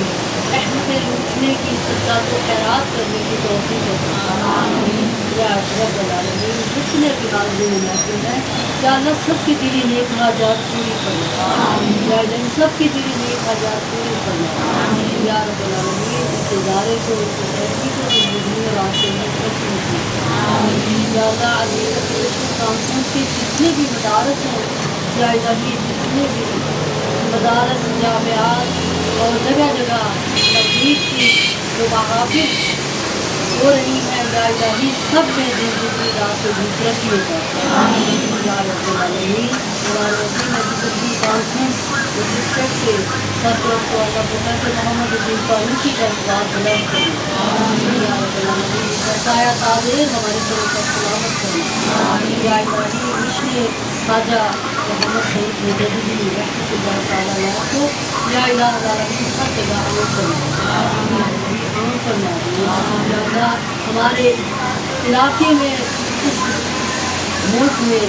رحمتیں لوٹنے کی، صدقات و خیرات کرنے کی توفیق عطا، یا رب العالمین جتنے بھی حاضرین محفل ہیں یا اللہ سب کی دلی نیک حاجات پوری فرما، یا اللہ سب کی دلی نیک حاجات پوری فرما، یا رب العالمین اس ادارے کو اس سوسائٹی کو زندگی میں راستے میں رکھنے کی، یا اللہ عزیز کانفرنس کے جتنے بھی مدارس ہیں یا الہی جتنے بھی مدارس جامعات اور جگہ جگہ تبلیغ کی جو محافل ہو رہی ہیں یا الہی سب میں زندگی رات و دوسرا کی ہوتا ہے، یا رب العالمین ہمارے وزیر نبی کانفرنس ڈسٹرکٹ کے سرپرست کو اللہ پروفیسر محمد الدین فاروقی کا اعتبار بلند کریں، یا رب العالمین سایہ تعبیر ہماری طرف کا سلامت کریں، یا الہی مشن خواجہ محمد سعید مجددی رحمۃ اللہ تعالیٰ علیہ کو یا الہ العالمین ہر جگہ عمل فرما دیں، یا اللہ ہمارے علاقے میں اس ملک میں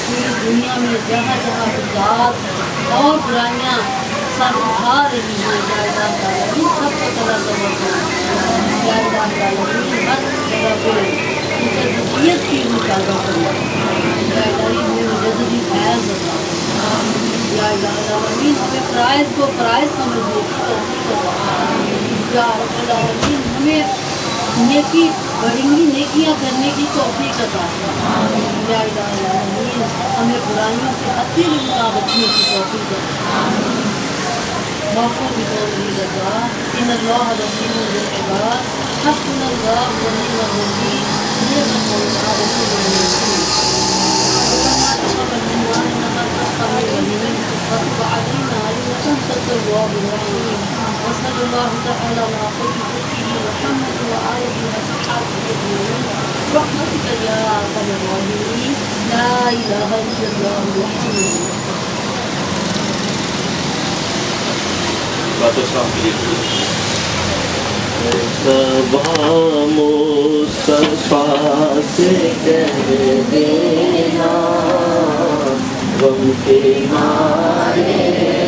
پوری دنیا میں جہاں جہاں بدعات اور برائیاں سر اٹھا رہی ہیں یا الہ العالمین سب کو طرح کرنا، یا الہ العالمین ہر جگہ پہ مجددیت کی مشاہدہ کرنا، یا الہی ہمیں مجددی فیض عطا، یا الہ العالمین ہمیں فرائض کو فرائض سمجھنے کی توفیق عطا، یا رب العالمین ہمیں نیکی بڑھنگی نیکیاں کرنے کی توفیق عطا، یا الہ العالمین ہمیں برائیوں سے حتی لمحہ بچنے کی توفیق عطا، موقع بھی تو نہیں لگا ان اللہ رسیم العباد حسبنا اللہ ونعم الوکیل نعم المولى ونعم النصير ربنا تقبل منا انك انت السميع العليم وتب علينا انك انت التواب الرحيم وصلى الله تعالى على خير خلقه محمد وآله وصحبه اجمعين برحمتك يا ارحم الراحمين لا اله الا الله وحده لا شريك له. بات اسلام کے لیے صبا مصطفیٰ سے کہہ دینا غم کے مارے